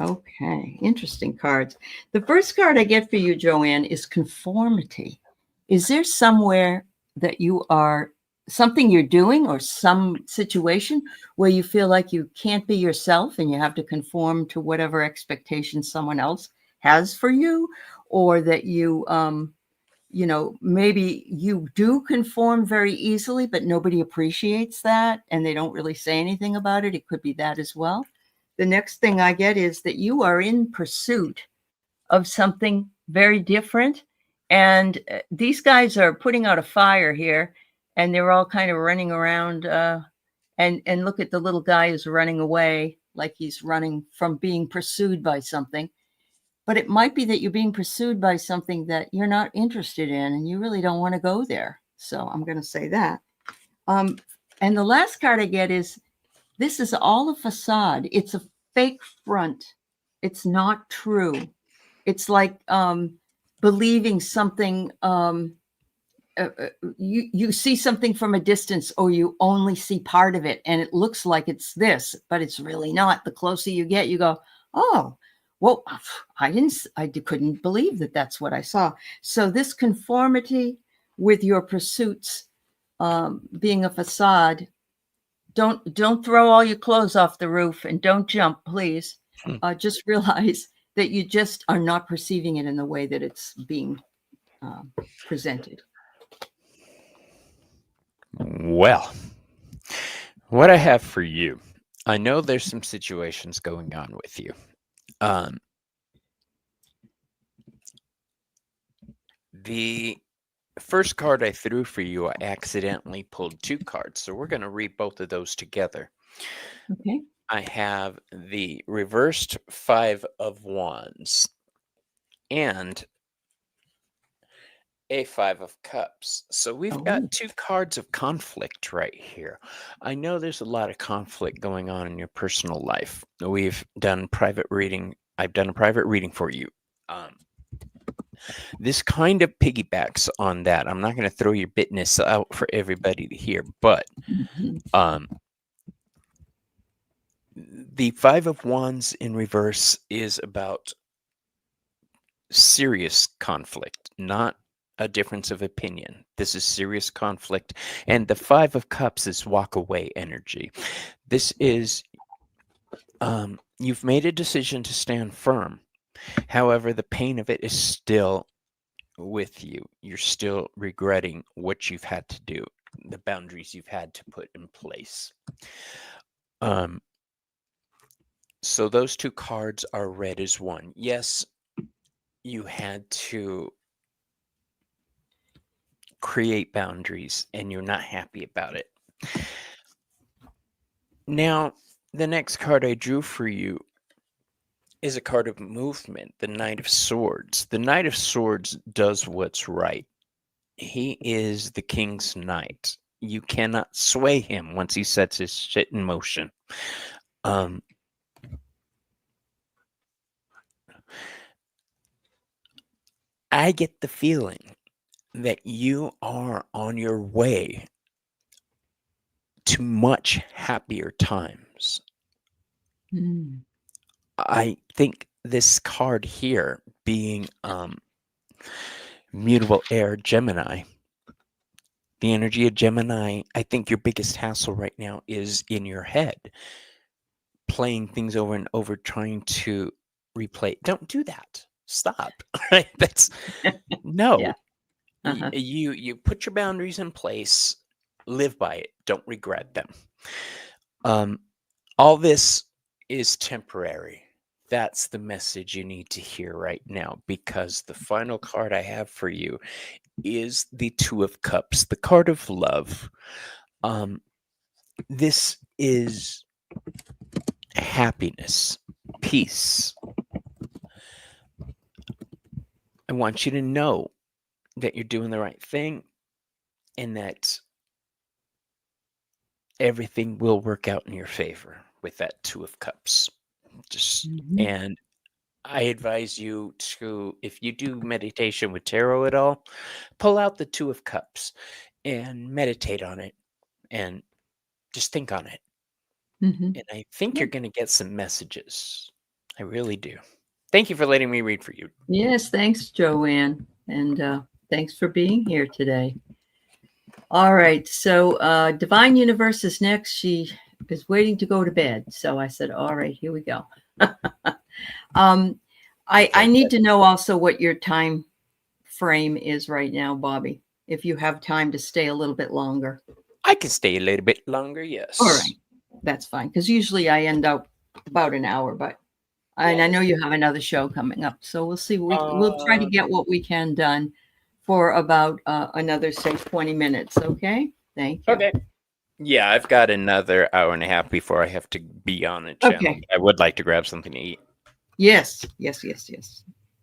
Okay, interesting cards. The first card I get for you, Joanne, is conformity. Is there somewhere that you are, something you're doing or some situation where you feel like you can't be yourself and you have to conform to whatever expectations someone else has for you, or that you, maybe you do conform very easily, but nobody appreciates that and they don't really say anything about it? It could be that as well. The next thing I get is that you are in pursuit of something very different. And these guys are putting out a fire here, and they're all kind of running around. And look at the little guy who's running away, like he's running from being pursued by something. But it might be that you're being pursued by something that you're not interested in, and you really don't want to go there. So I'm going to say that. And the last card I get is, this is all a facade. It's a fake front. It's not true. It's like believing something. You see something from a distance, or you only see part of it, and it looks like it's this, but it's really not. The closer you get, you go, oh, well, I couldn't believe that that's what I saw. So this conformity with your pursuits being a facade. Don't throw all your clothes off the roof, and don't jump, please. Just realize that you just are not perceiving it in the way that it's being presented. Well, what I have for you, I know there's some situations going on with you. The first card I threw for you, I accidentally pulled 2 cards, so we're going to read both of those together. Okay. I have the reversed 5 of Wands and a 5 of Cups. So we've got 2 cards of conflict right here. I know there's a lot of conflict going on in your personal life. We've done private reading. I've done a private reading for you. This kind of piggybacks on that. I'm not going to throw your bitness out for everybody to hear, but the 5 of Wands in reverse is about serious conflict, not a difference of opinion. This is serious conflict. And the 5 of Cups is walk away energy. This is, you've made a decision to stand firm. However, the pain of it is still with you. You're still regretting what you've had to do, the boundaries you've had to put in place. So those 2 cards are read as one. Yes, you had to create boundaries and you're not happy about it. Now, the next card I drew for you is a card of movement, the Knight of Swords. The Knight of Swords does what's right. He is the king's knight. You cannot sway him once he sets his shit in motion. I get the feeling that you are on your way to much happier times. I think this card here, being mutable air Gemini, the energy of Gemini, I think your biggest hassle right now is in your head, playing things over and over, trying to replay. Don't do that. Stop. Right? That's no. Yeah. You put your boundaries in place, live by it, don't regret them. All this is temporary. That's the message you need to hear right now, because the final card I have for you is the 2 of Cups, the card of love. This is happiness, peace. I want you to know that you're doing the right thing and that everything will work out in your favor with that 2 of Cups. And I advise you to, if you do meditation with tarot at all, pull out the 2 of Cups and meditate on it and just think on it. And I think you're going to get some messages. I really do. Thank you for letting me read for you. Yes, thanks, Joanne. And thanks for being here today. All right. So Divine Universe is next. She is waiting to go to bed. So I said, all right, here we go. I need to know also what your time frame is right now, Bobby, if you have time to stay a little bit longer. I can stay a little bit longer, yes. All right. That's fine. Because usually I end up about an hour, but and I know you have another show coming up. So we'll see. We'll try to get what we can done for about another, say, 20 minutes. Okay. Thank you. Okay. Yeah, I've got another hour and a half before I have to be on the channel. Okay. I would like to grab something to eat. Yes.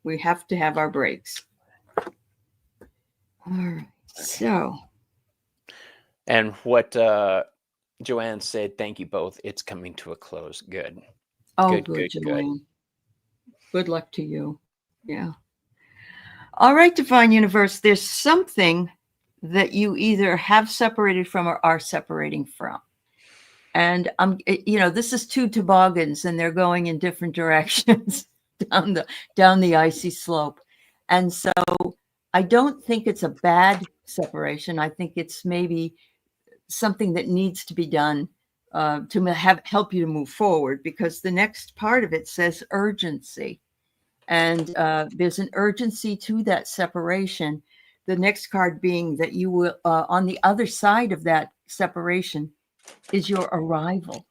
We have to have our breaks. All right. So. And what Joanne said, thank you both. It's coming to a close. Good. Oh, good, Joanne. Good luck to you. Yeah. All right, Divine Universe. There's something that you either have separated from or are separating from. And this is two toboggans and they're going in different directions down the icy slope. And so I don't think it's a bad separation. I think it's maybe something that needs to be done to help you to move forward, because the next part of it says urgency. And there's an urgency to that separation. The next card being that you will, on the other side of that separation, is your arrival.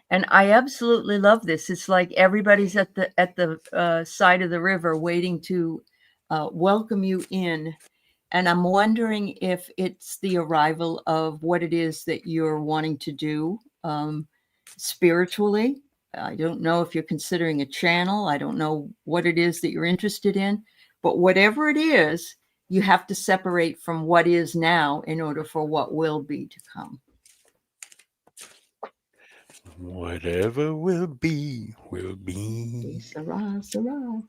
And I absolutely love this. It's like everybody's at the side of the river waiting to welcome you in. And I'm wondering if it's the arrival of what it is that you're wanting to do spiritually. I don't know if you're considering a channel. I don't know what it is that you're interested in. But whatever it is, you have to separate from what is now in order for what will be to come. Whatever will be, will be. Sarah, Sarah.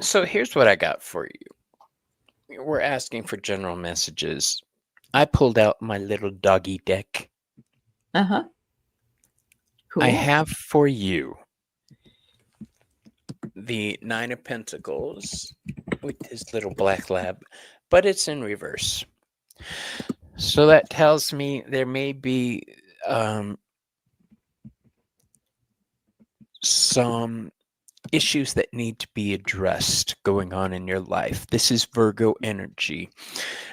So here's what I got for you. We're asking for general messages. I pulled out my little doggy deck. Uh-huh. Cool. I have for you the Nine of Pentacles with his little black lab, but it's in reverse. So that tells me there may be some issues that need to be addressed going on in your life. This is Virgo energy.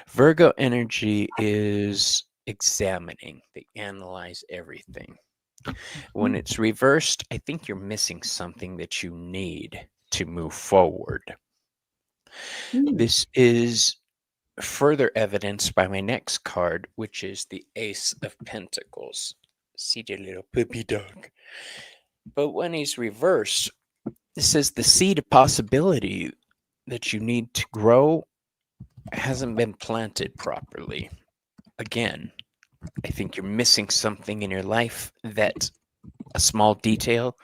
Virgo energy is examining. They analyze everything. When it's reversed, I think you're missing something that you need to move forward. This is further evidenced by my next card, which is the Ace of Pentacles. See the little puppy dog. But when he's reversed, it says the seed of possibility that you need to grow hasn't been planted properly. Again, I think you're missing something in your life, that a small detail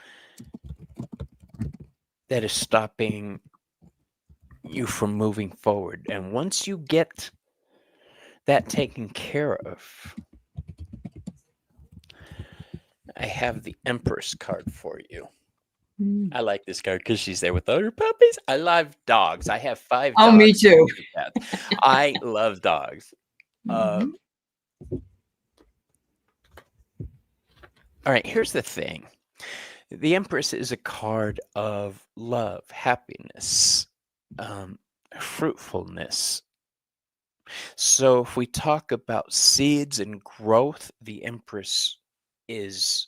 that is stopping you from moving forward. And once you get that taken care of, I have the Empress card for you. I like this card because she's there with other puppies. I love dogs. I have 5 dogs. Oh, me too. I love dogs. All right, here's the thing. The Empress is a card of love, happiness, fruitfulness. So if we talk about seeds and growth, the Empress is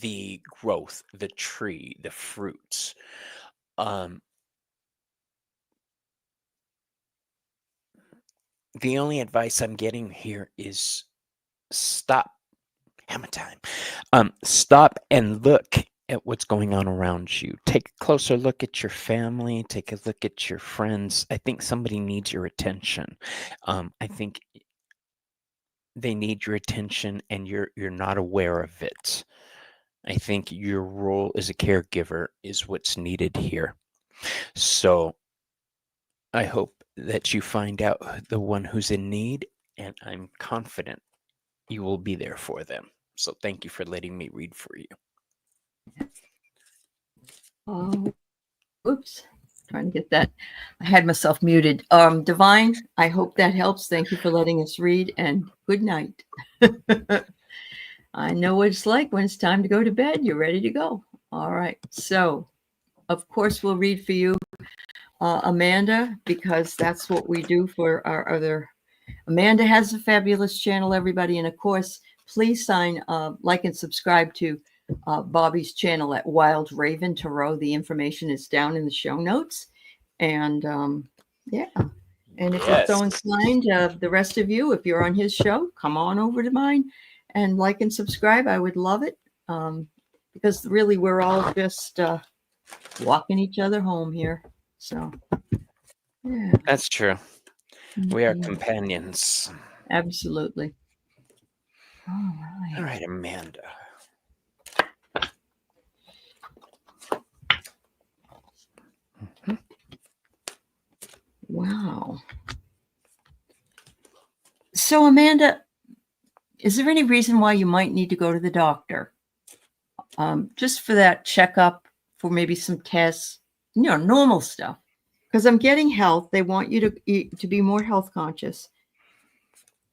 the growth, the tree, the fruits. The only advice I'm getting here is stop. Hammer time. Stop and look at what's going on around you. Take a closer look at your family. Take a look at your friends. I think somebody needs your attention. I think they need your attention, and you're not aware of it. I think your role as a caregiver is what's needed here. So I hope that you find out the one who's in need, and I'm confident you will be there for them. So thank you for letting me read for you. Oh, oops. Trying to get that. I had myself muted. Divine, I hope that helps. Thank you for letting us read, and good night. I know what it's like when it's time to go to bed. You're ready to go. All right. So, of course, we'll read for you, Amanda, because that's what we do for our other. Amanda has a fabulous channel, everybody. And of course, please sign, like, and subscribe to Bobby's channel at Wild Raven Tarot. The information is down in the show notes. And yeah. And if you're so inclined, the rest of you, if you're on his show, come on over to mine and like and subscribe. I would love it. Because really, we're all just walking each other home here. So, yeah. That's true. We are companions. Absolutely. All right, Amanda. Wow. So, Amanda, is there any reason why you might need to go to the doctor? Just for that checkup, for maybe some tests, normal stuff. Because I'm getting health. They want you to be more health conscious.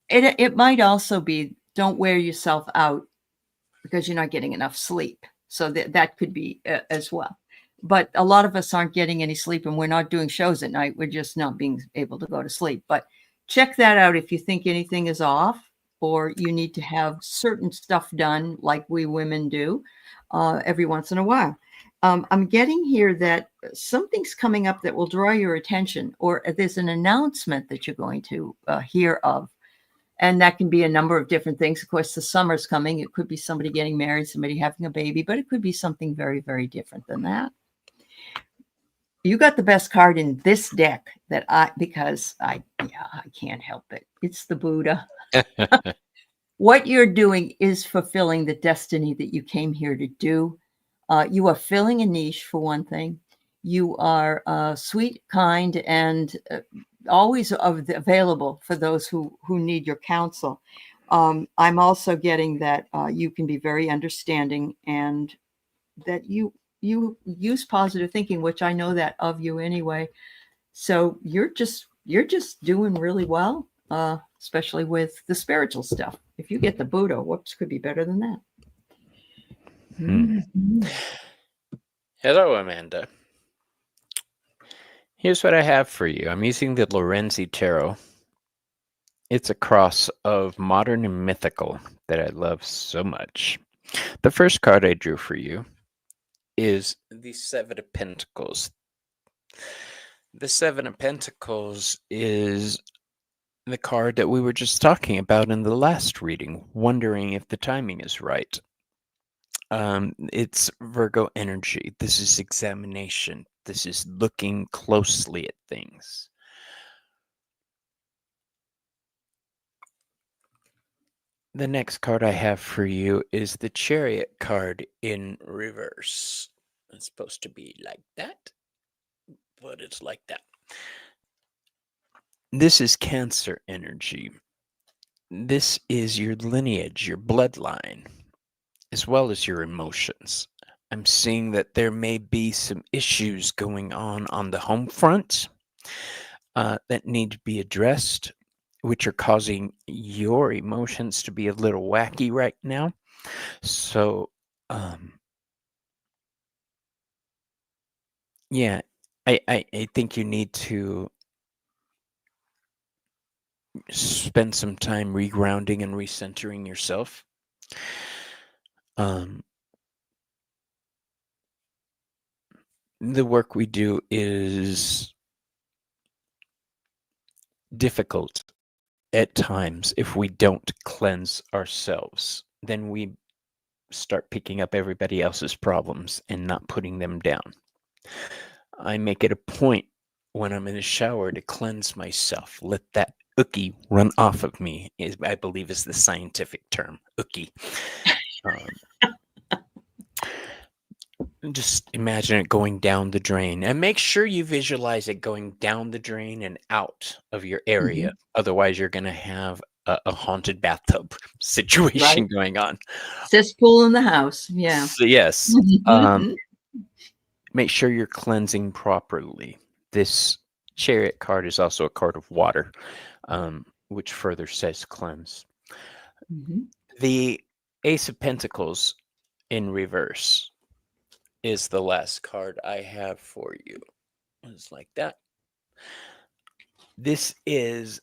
It might also be, don't wear yourself out because you're not getting enough sleep. So that could be as well. But a lot of us aren't getting any sleep, and we're not doing shows at night. We're just not being able to go to sleep. But check that out if you think anything is off, or you need to have certain stuff done like we women do every once in a while. I'm getting here that something's coming up that will draw your attention, or there's an announcement that you're going to hear of. And that can be a number of different things. Of course, the summer's coming. It could be somebody getting married, somebody having a baby, but it could be something very, very different than that. You got the best card in this deck because I can't help it. It's the Buddha. What you're doing is fulfilling the destiny that you came here to do. You are filling a niche, for one thing. You are sweet, kind, and always available for those who need your counsel. I'm also getting that you can be very understanding, and that you use positive thinking, which I know that of you anyway. So you're just doing really well, especially with the spiritual stuff. If you get the Buddha, whoops, could be better than that. Hello, Amanda. Here's what I have for you. I'm using the Lorenzi Tarot. It's a cross of modern and mythical that I love so much. The first card I drew for you is the Seven of Pentacles. The Seven of Pentacles is the card that we were just talking about in the last reading, wondering if the timing is right. It's Virgo energy. This is examination. This is looking closely at things. The next card I have for you is the Chariot card in reverse. It's supposed to be like that, but it's like that. This is Cancer energy. This is your lineage, your bloodline, as well as your emotions. I'm seeing that there may be some issues going on the home front that need to be addressed, which are causing your emotions to be a little wacky right now. So, yeah, I think you need to spend some time regrounding and recentering yourself. The work we do is difficult at times if we don't cleanse ourselves. Then we start picking up everybody else's problems and not putting them down. I make it a point when I'm in the shower to cleanse myself. Let that ookie run off of me, I believe is the scientific term, ookie. Just imagine it going down the drain, and make sure you visualize it going down the drain and out of your area. Otherwise, you're going to have a haunted bathtub situation going on. Cesspool in the house. Yeah. So yes. Make sure you're cleansing properly. This Chariot card is also a card of water, which further says cleanse. The Ace of Pentacles in reverse is the last card I have for you. It's like that. This is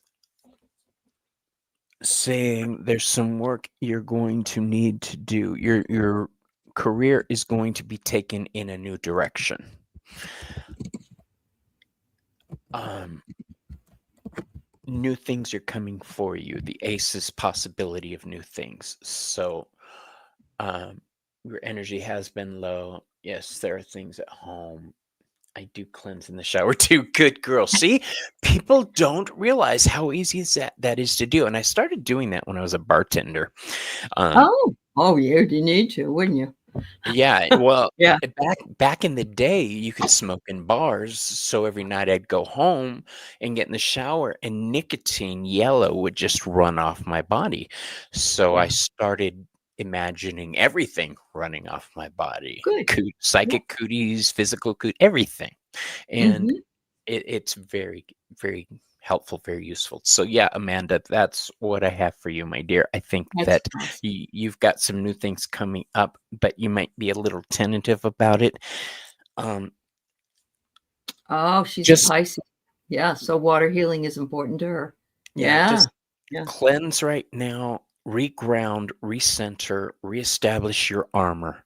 saying there's some work you're going to need to do. Your career is going to be taken in a new direction. New things are coming for you. The Ace is possibility of new things. So your energy has been low. Yes, there are things at home. I do cleanse in the shower too. Good girl. See, people don't realize how easy that is to do. And I started doing that when I was a bartender. Oh, yeah, you need to, wouldn't you? Yeah, well, yeah. Back in the day, you could smoke in bars. So every night I'd go home and get in the shower, and nicotine yellow would just run off my body. So I started imagining everything running off my body. Psychic cooties, physical cooties, everything. And it's very, very helpful, very useful. So yeah, Amanda, that's what I have for you, my dear. I think that you've got some new things coming up, but you might be a little tentative about it. She's a Pisces. Yeah, so water healing is important to her. Just cleanse right now, reground, recenter, reestablish your armor,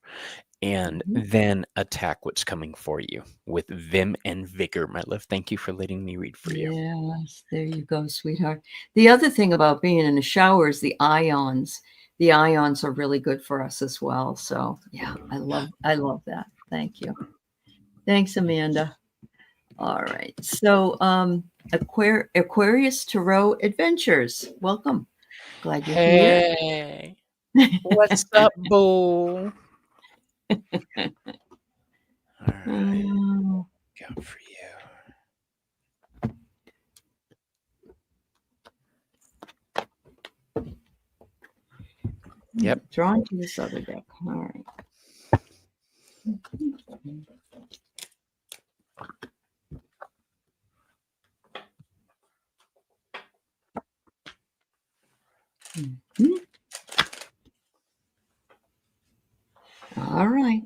and then attack what's coming for you with vim and vigor, my love. Thank you for letting me read for you. Yes, there you go, sweetheart. The other thing about being in a shower is the ions. The ions are really good for us as well. So yeah, I love that. Thank you. Thanks, Amanda. All right. So Aquarius Tarot Adventures. Welcome. Glad you're here. What's up, boo? All right. Go for you. Yep. Drawn to this other deck. All right. All right.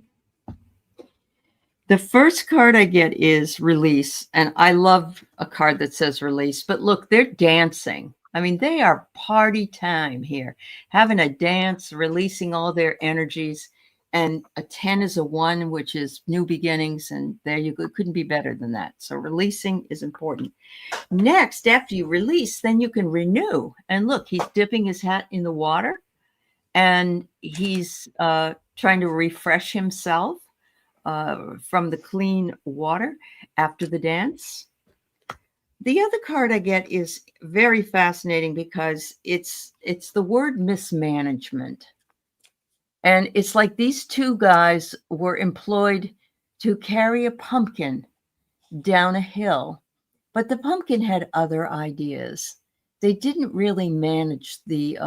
The first card I get is release. And I love a card that says release. But look, they're dancing. I mean, they are party time here. Having a dance, releasing all their energies. And a 10 is a 1, which is new beginnings. And there you go. It couldn't be better than that. So releasing is important. Next, after you release, then you can renew. And look, he's dipping his hat in the water. And he's trying to refresh himself from the clean water after the dance. The other card I get is very fascinating because it's the word mismanagement. And it's like these two guys were employed to carry a pumpkin down a hill, but the pumpkin had other ideas. They didn't really manage the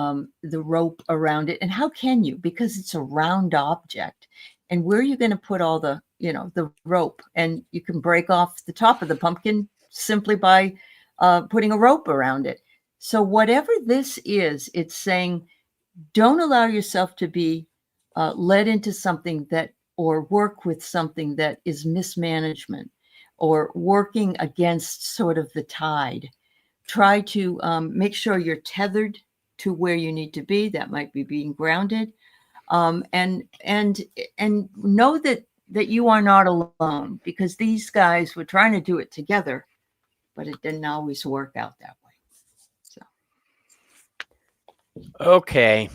rope around it. And how can you? Because it's a round object. And where are you going to put all the rope? And you can break off the top of the pumpkin simply by putting a rope around it. So whatever this is, it's saying, don't allow yourself to be led into something or work with something that is mismanagement or working against sort of the tide. Try to make sure you're tethered to where you need to be. That might be being grounded. And know that you are not alone, because these guys were trying to do it together, but it didn't always work out that way. So. Okay.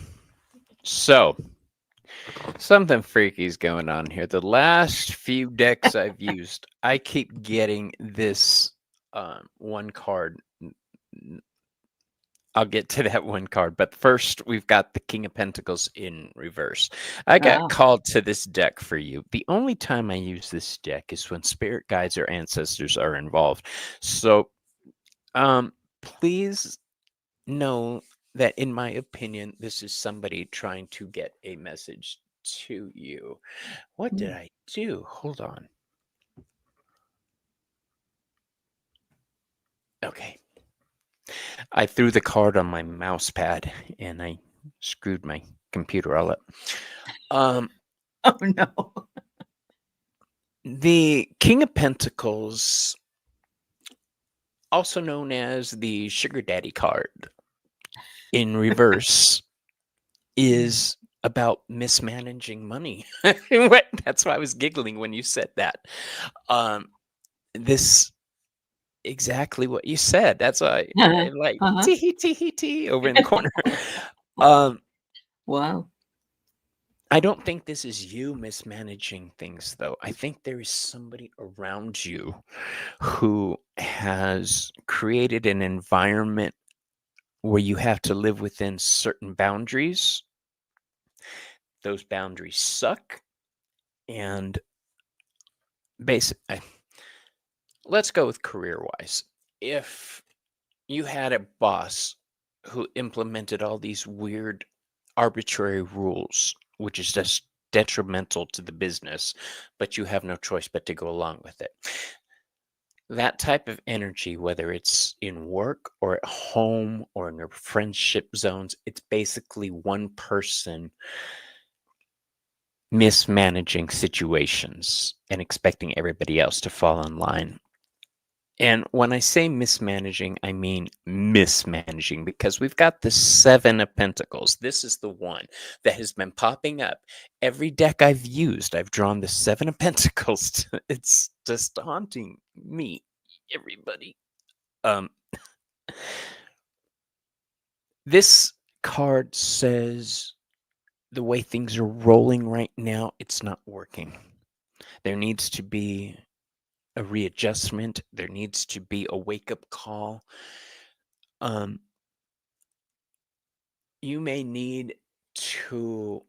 So something freaky is going on here. The last few decks I've used, I keep getting this one card. I'll get to that one card, but first we've got the King of Pentacles in reverse. I got called to this deck for you. The only time I use this deck is when spirit guides or ancestors are involved. So please know that, in my opinion, this is somebody trying to get a message to you. What did I do? Hold on. Okay. I threw the card on my mouse pad and I screwed my computer all up. Oh no. The King of Pentacles, also known as the Sugar Daddy card, in reverse, is about mismanaging money. That's why I was giggling when you said that. This exactly what you said. That's why I like tee tee tee over in the corner. Wow. I don't think this is you mismanaging things, though. I think there is somebody around you who has created an environment where you have to live within certain boundaries. Those boundaries suck. And basically, let's go with career-wise. If you had a boss who implemented all these weird, arbitrary rules, which is just detrimental to the business, but you have no choice but to go along with it. That type of energy, whether it's in work or at home or in your friendship zones, it's basically one person mismanaging situations and expecting everybody else to fall in line. And when I say mismanaging, I mean mismanaging, because we've got the Seven of Pentacles. This is the one that has been popping up. Every deck I've used, I've drawn the Seven of Pentacles. It's just haunting me, everybody. This card says the way things are rolling right now, it's not working. There needs to be a readjustment. There needs to be a wake-up call. You may need to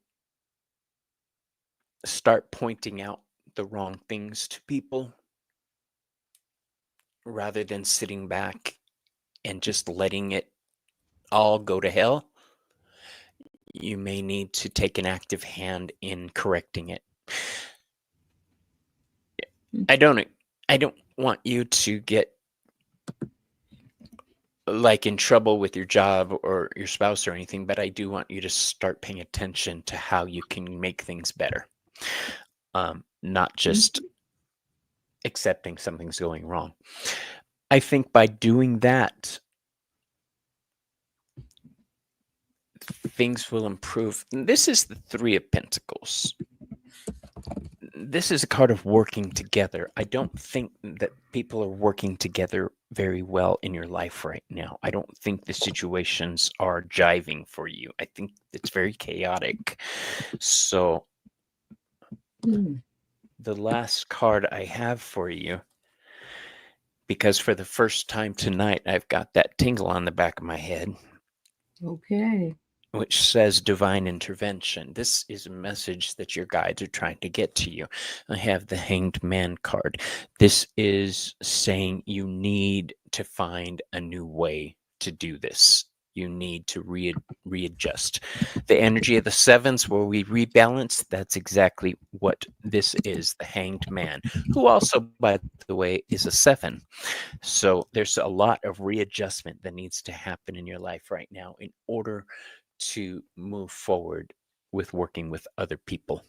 start pointing out the wrong things to people rather than sitting back and just letting it all go to hell. You may need to take an active hand in correcting it. I don't want you to get like in trouble with your job or your spouse or anything, but I do want you to start paying attention to how you can make things better. Not just accepting something's going wrong. I think by doing that, things will improve. This is the Three of Pentacles. This is a card of working together. I don't think that people are working together very well in your life right now. I don't think the situations are jiving for you. I think it's very chaotic. So the last card I have for you, because for the first time tonight, I've got that tingle on the back of my head. Okay. Which says divine intervention. This is a message that your guides are trying to get to you. I have the Hanged Man card. This is saying you need to find a new way to do this. You need to readjust. The energy of the sevens where we rebalance, that's exactly what this is, the Hanged Man, who also, by the way, is a seven. So there's a lot of readjustment that needs to happen in your life right now in order to move forward with working with other people.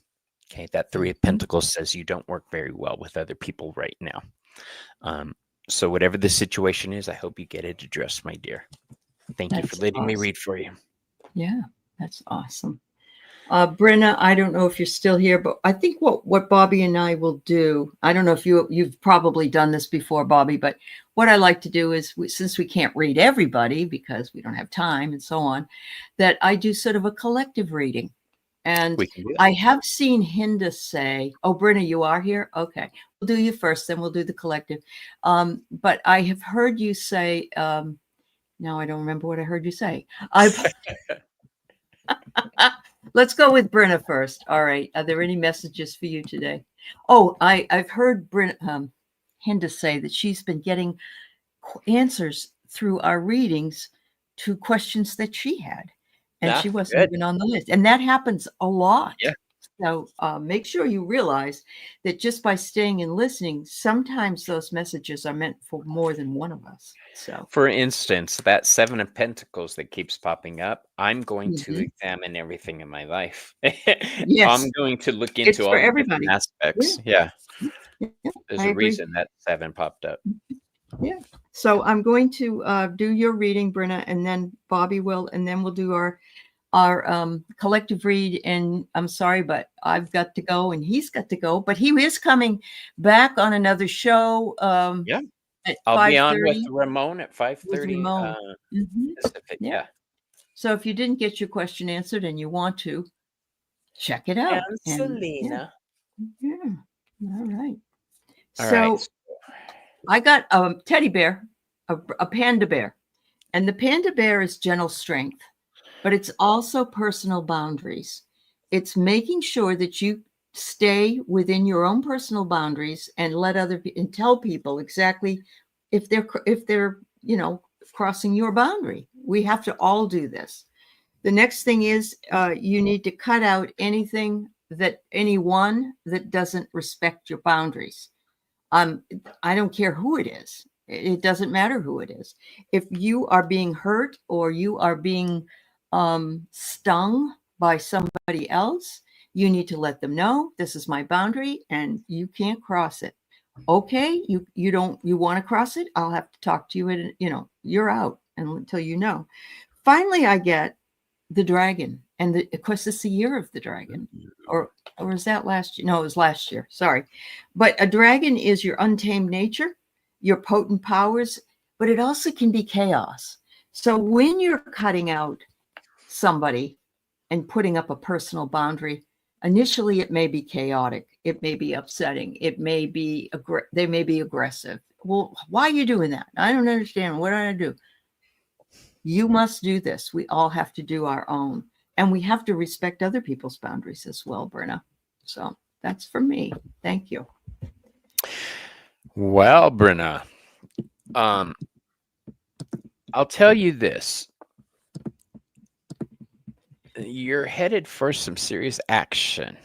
Okay, that Three of Pentacles says you don't work very well with other people right now. So whatever the situation is, I hope you get it addressed, my dear. Thank you for letting me read for you. Yeah, that's awesome. Brenna, I don't know if you're still here, but I think what Bobby and I will do, I don't know if you've probably done this before, Bobby, but what I like to do is, since we can't read everybody because we don't have time and so on, that I do sort of a collective reading. And I have seen Hinda say, oh, Brenna, you are here? Okay. We'll do you first, then we'll do the collective. But I have heard you say, now I don't remember what I heard you say. Let's go with Brenna first. All right. Are there any messages for you today? Oh, I've heard Hinda say that she's been getting answers through our readings to questions that she had, and she wasn't good. even on the list. And that happens a lot. Yeah. So make sure you realize that just by staying and listening, sometimes those messages are meant for more than one of us. So, for instance, that 7 of Pentacles that keeps popping up, I'm going to Mhm. examine everything in my life. Yes, I'm going to look it's into for all the different everybody. aspects. Yeah, Yeah. yeah, There's I a agree. reason that 7 popped up. Yeah. So I'm going to do your reading, Brenna, and then Bobby will, and then we'll do our collective read. And I'm sorry, but I've got to go and he's got to go, but he is coming back on another show Yeah. at I'll be on with 5:30 Ramon at with 5:30 Ramon. Mhm. Pacific. Yeah. Yeah. So if you didn't get your question answered and you want to, check it out. And And yeah, Selena. yeah. All right. All right. So I got a teddy bear, a panda bear, and the panda bear is gentle strength, but it's also personal boundaries. It's making sure that you stay within your own personal boundaries and let and tell people exactly if they're crossing your boundary. We have to all do this. The next thing is you need to cut out anyone that doesn't respect your boundaries. I don't care who it is. It doesn't matter who it is. If you are being hurt or you are being stung by somebody else, you need to let them know this is my boundary and you can't cross it. Okay, you want to cross it? I'll have to talk to you and you're out until you know. Finally, I get the dragon, and of course, it's the year of the dragon, or is that last year? No, it was last year. Sorry, but a dragon is your untamed nature, your potent powers, but it also can be chaos. So when you're cutting out somebody and putting up a personal boundary, initially it may be chaotic, it may be upsetting, it may be they may be aggressive. Well, why are you doing that? I don't understand. What do I do? You must do this. We all have to do our own. And we have to respect other people's boundaries as well, Brenna. So that's for me. Thank you. Well, Brenna, I'll tell you this. You're headed for some serious action.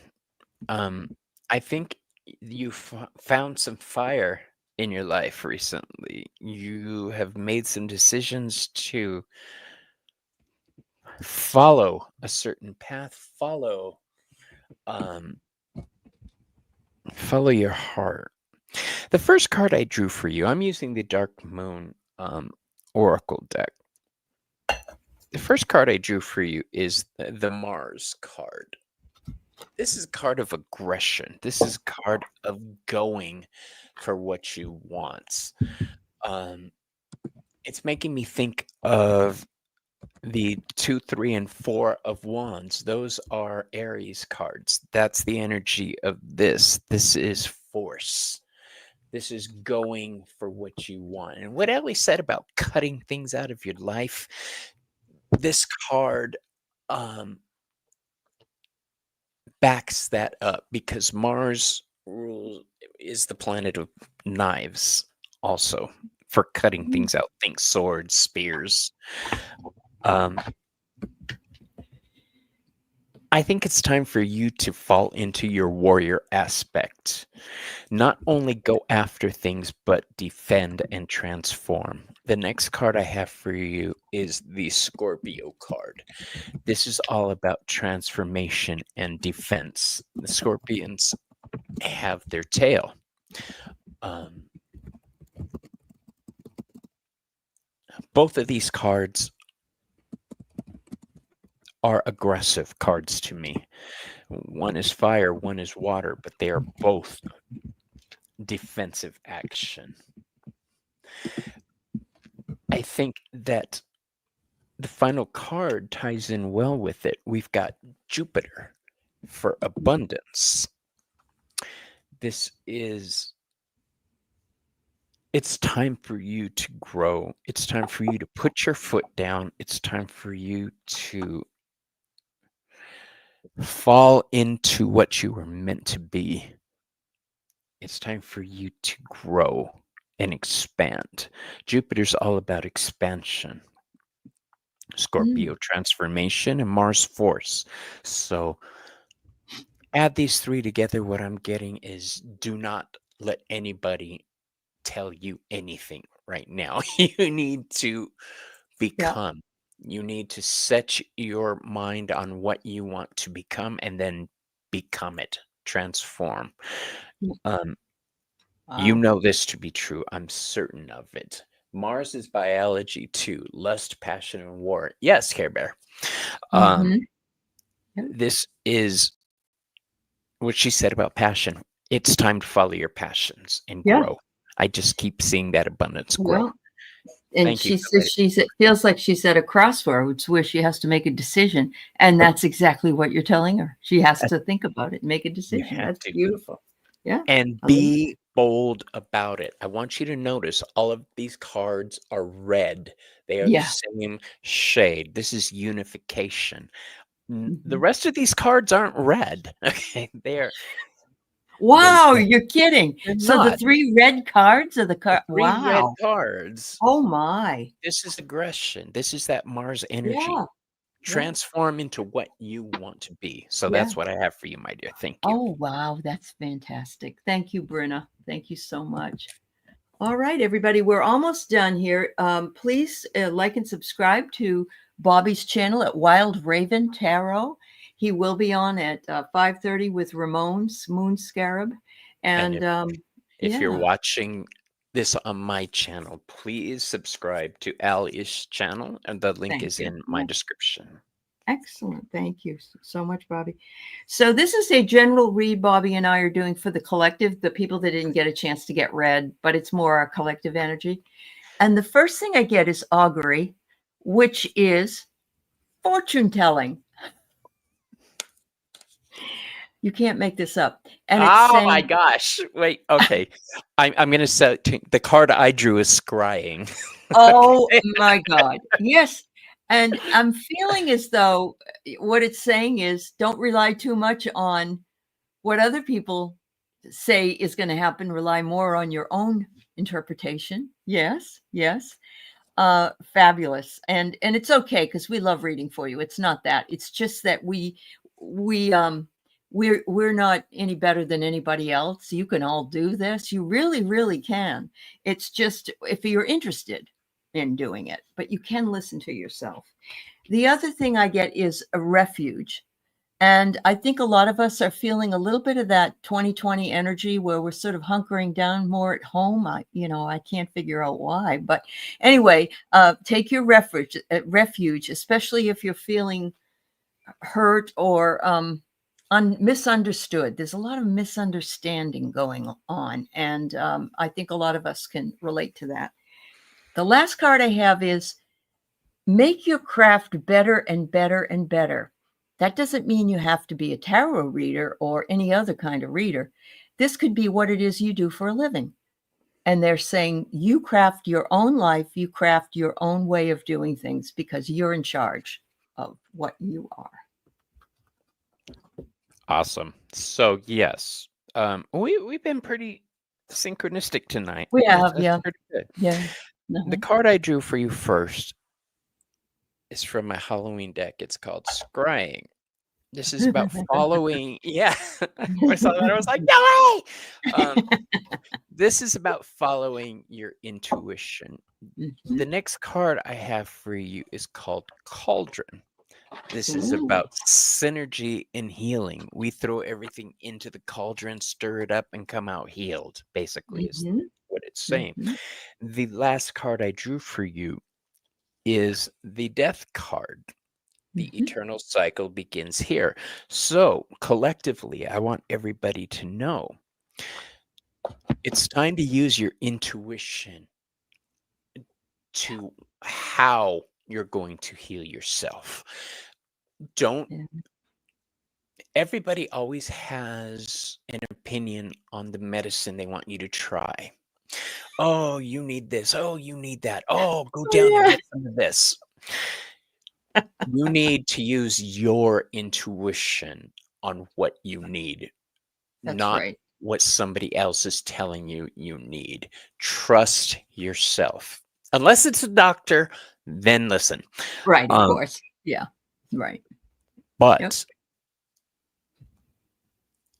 I think you found some fire in your life recently. You have made some decisions to follow a certain path, follow your heart. The first card I drew for you, I'm using the Dark Moon Oracle deck. The first card I drew for you is the Mars card. This is a card of aggression. This is a card of going for what you want. It's making me think of the 2, 3, and 4 of Wands. Those are Aries cards. That's the energy of this. This is force. This is going for what you want. And what Aley said about cutting things out of your life, this card backs that up, because Mars is the planet of knives also, for cutting things out. Think swords, spears. I think it's time for you to fall into your warrior aspect. Not only go after things, but defend and transform. The next card I have for you is the Scorpio card. This is all about transformation and defense. The Scorpions have their tail. Both of these cards are aggressive cards to me. One is fire, one is water, but they are both defensive action. I think that the final card ties in well with it. We've got Jupiter for abundance. It's time for you to grow. It's time for you to put your foot down. It's time for you to fall into what you were meant to be. It's time for you to grow and expand. Jupiter's all about expansion. Scorpio transformation, and Mars force. So add these three together. What I'm getting is, do not let anybody tell you anything right now. You need to become. You need to set your mind on what you want to become and then become it, transform. You know this to be true. I'm certain of it. Mars is biology too. Lust, passion, and war. Yes, Care Bear. This is what she said about passion. It's time to follow your passions and grow. I just keep seeing that abundance grow. Well, and she says it feels like she's at a crossroads where she has to make a decision, and that's exactly what you're telling her. She has to think about it, make a decision. That's beautiful. Yeah, and be bold about it. I want you to notice all of these cards are red. They are the same shade. This is unification. The rest of these cards aren't red. Okay, they're. Wow, you're kidding. So the 3 red cards are the card. Wow. Red cards. Oh my. This is aggression. This is that Mars energy. Transform into what you want to be. So that's what I have for you, my dear. Thank you. Oh, wow. That's fantastic. Thank you, Brenna. Thank you so much. All right, everybody. We're almost done here. Please like and subscribe to Bobby's channel at Wild Raven Tarot. He will be on at 5:30 with Ramon's Moon Scarab. And if you're watching this on my channel, please subscribe to Aley's channel, and the link is in my description. Excellent. Thank you so much, Bobby. So this is a general read Bobby and I are doing for the collective, the people that didn't get a chance to get read, but it's more our collective energy. And the first thing I get is augury, which is fortune telling. You can't make this up. And it's saying, my gosh. Wait, okay. I'm going to say the card I drew is scrying. Oh my God. Yes. And I'm feeling as though what it's saying is, don't rely too much on what other people say is going to happen. Rely more on your own interpretation. Yes. Yes. Fabulous. And it's okay, because we love reading for you. It's not that. It's just that we're not any better than anybody else. You can all do this. You really, really can. It's just if you're interested in doing it, but you can listen to yourself. The other thing I get is a refuge. And I think a lot of us are feeling a little bit of that 2020 energy where we're sort of hunkering down more at home. I can't figure out why, but anyway, take your refuge, especially if you're feeling hurt or misunderstood. There's a lot of misunderstanding going on. And I think a lot of us can relate to that. The last card I have is make your craft better and better and better. That doesn't mean you have to be a tarot reader or any other kind of reader. This could be what it is you do for a living. And they're saying you craft your own life, you craft your own way of doing things, because you're in charge of what you are. Awesome. So yes, we've been pretty synchronistic tonight. We have, That's pretty good. Yeah. The card I drew for you first is from my Halloween deck. It's called Scrying. This is about following. I saw that. I was like, no way! This is about following your intuition. The next card I have for you is called Cauldron. This is about synergy and healing. We throw everything into the cauldron, stir it up, and come out healed, basically, is what it's saying. The last card I drew for you is the Death card. The eternal cycle begins here. So, collectively, I want everybody to know it's time to use your intuition to how you're going to heal yourself. Everybody always has an opinion on the medicine they want you to try. Oh, you need this. Oh, you need that. Oh, go down and get some of this. You need to use your intuition on what you need, not what somebody else is telling you you need. Trust yourself. Unless it's a doctor, then listen. Right, of course. Yeah, right. But Yep.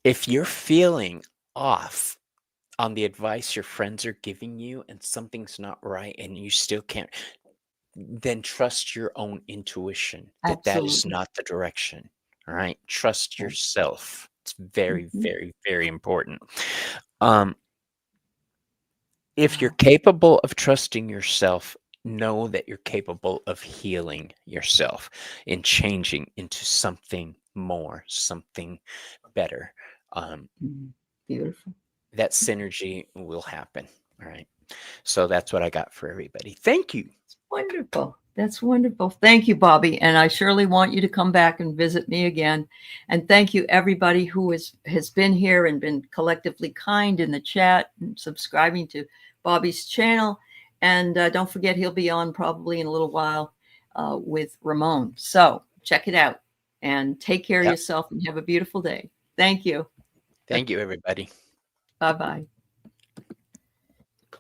if you're feeling off on the advice your friends are giving you and something's not right and you still can't, then trust your own intuition that that is Absolutely. not the direction. All right. Trust Yeah. yourself. It's very, Mhm. very, very important. If you're Wow. capable of trusting yourself, know that you're capable of healing yourself and changing into something more, something better. Mhm. Beautiful. That synergy will happen. All right. So that's what I got for everybody. Thank you. Wonderful. That's wonderful. Thank you, Bobby. And I surely want you to come back and visit me again. And thank you, everybody who has been here and been collectively kind in the chat and subscribing to Bobby's channel. And don't forget, he'll be on probably in a little while with Ramon. So check it out and take care of yourself and have a beautiful day. Thank you. Thank you, everybody. Bye-bye.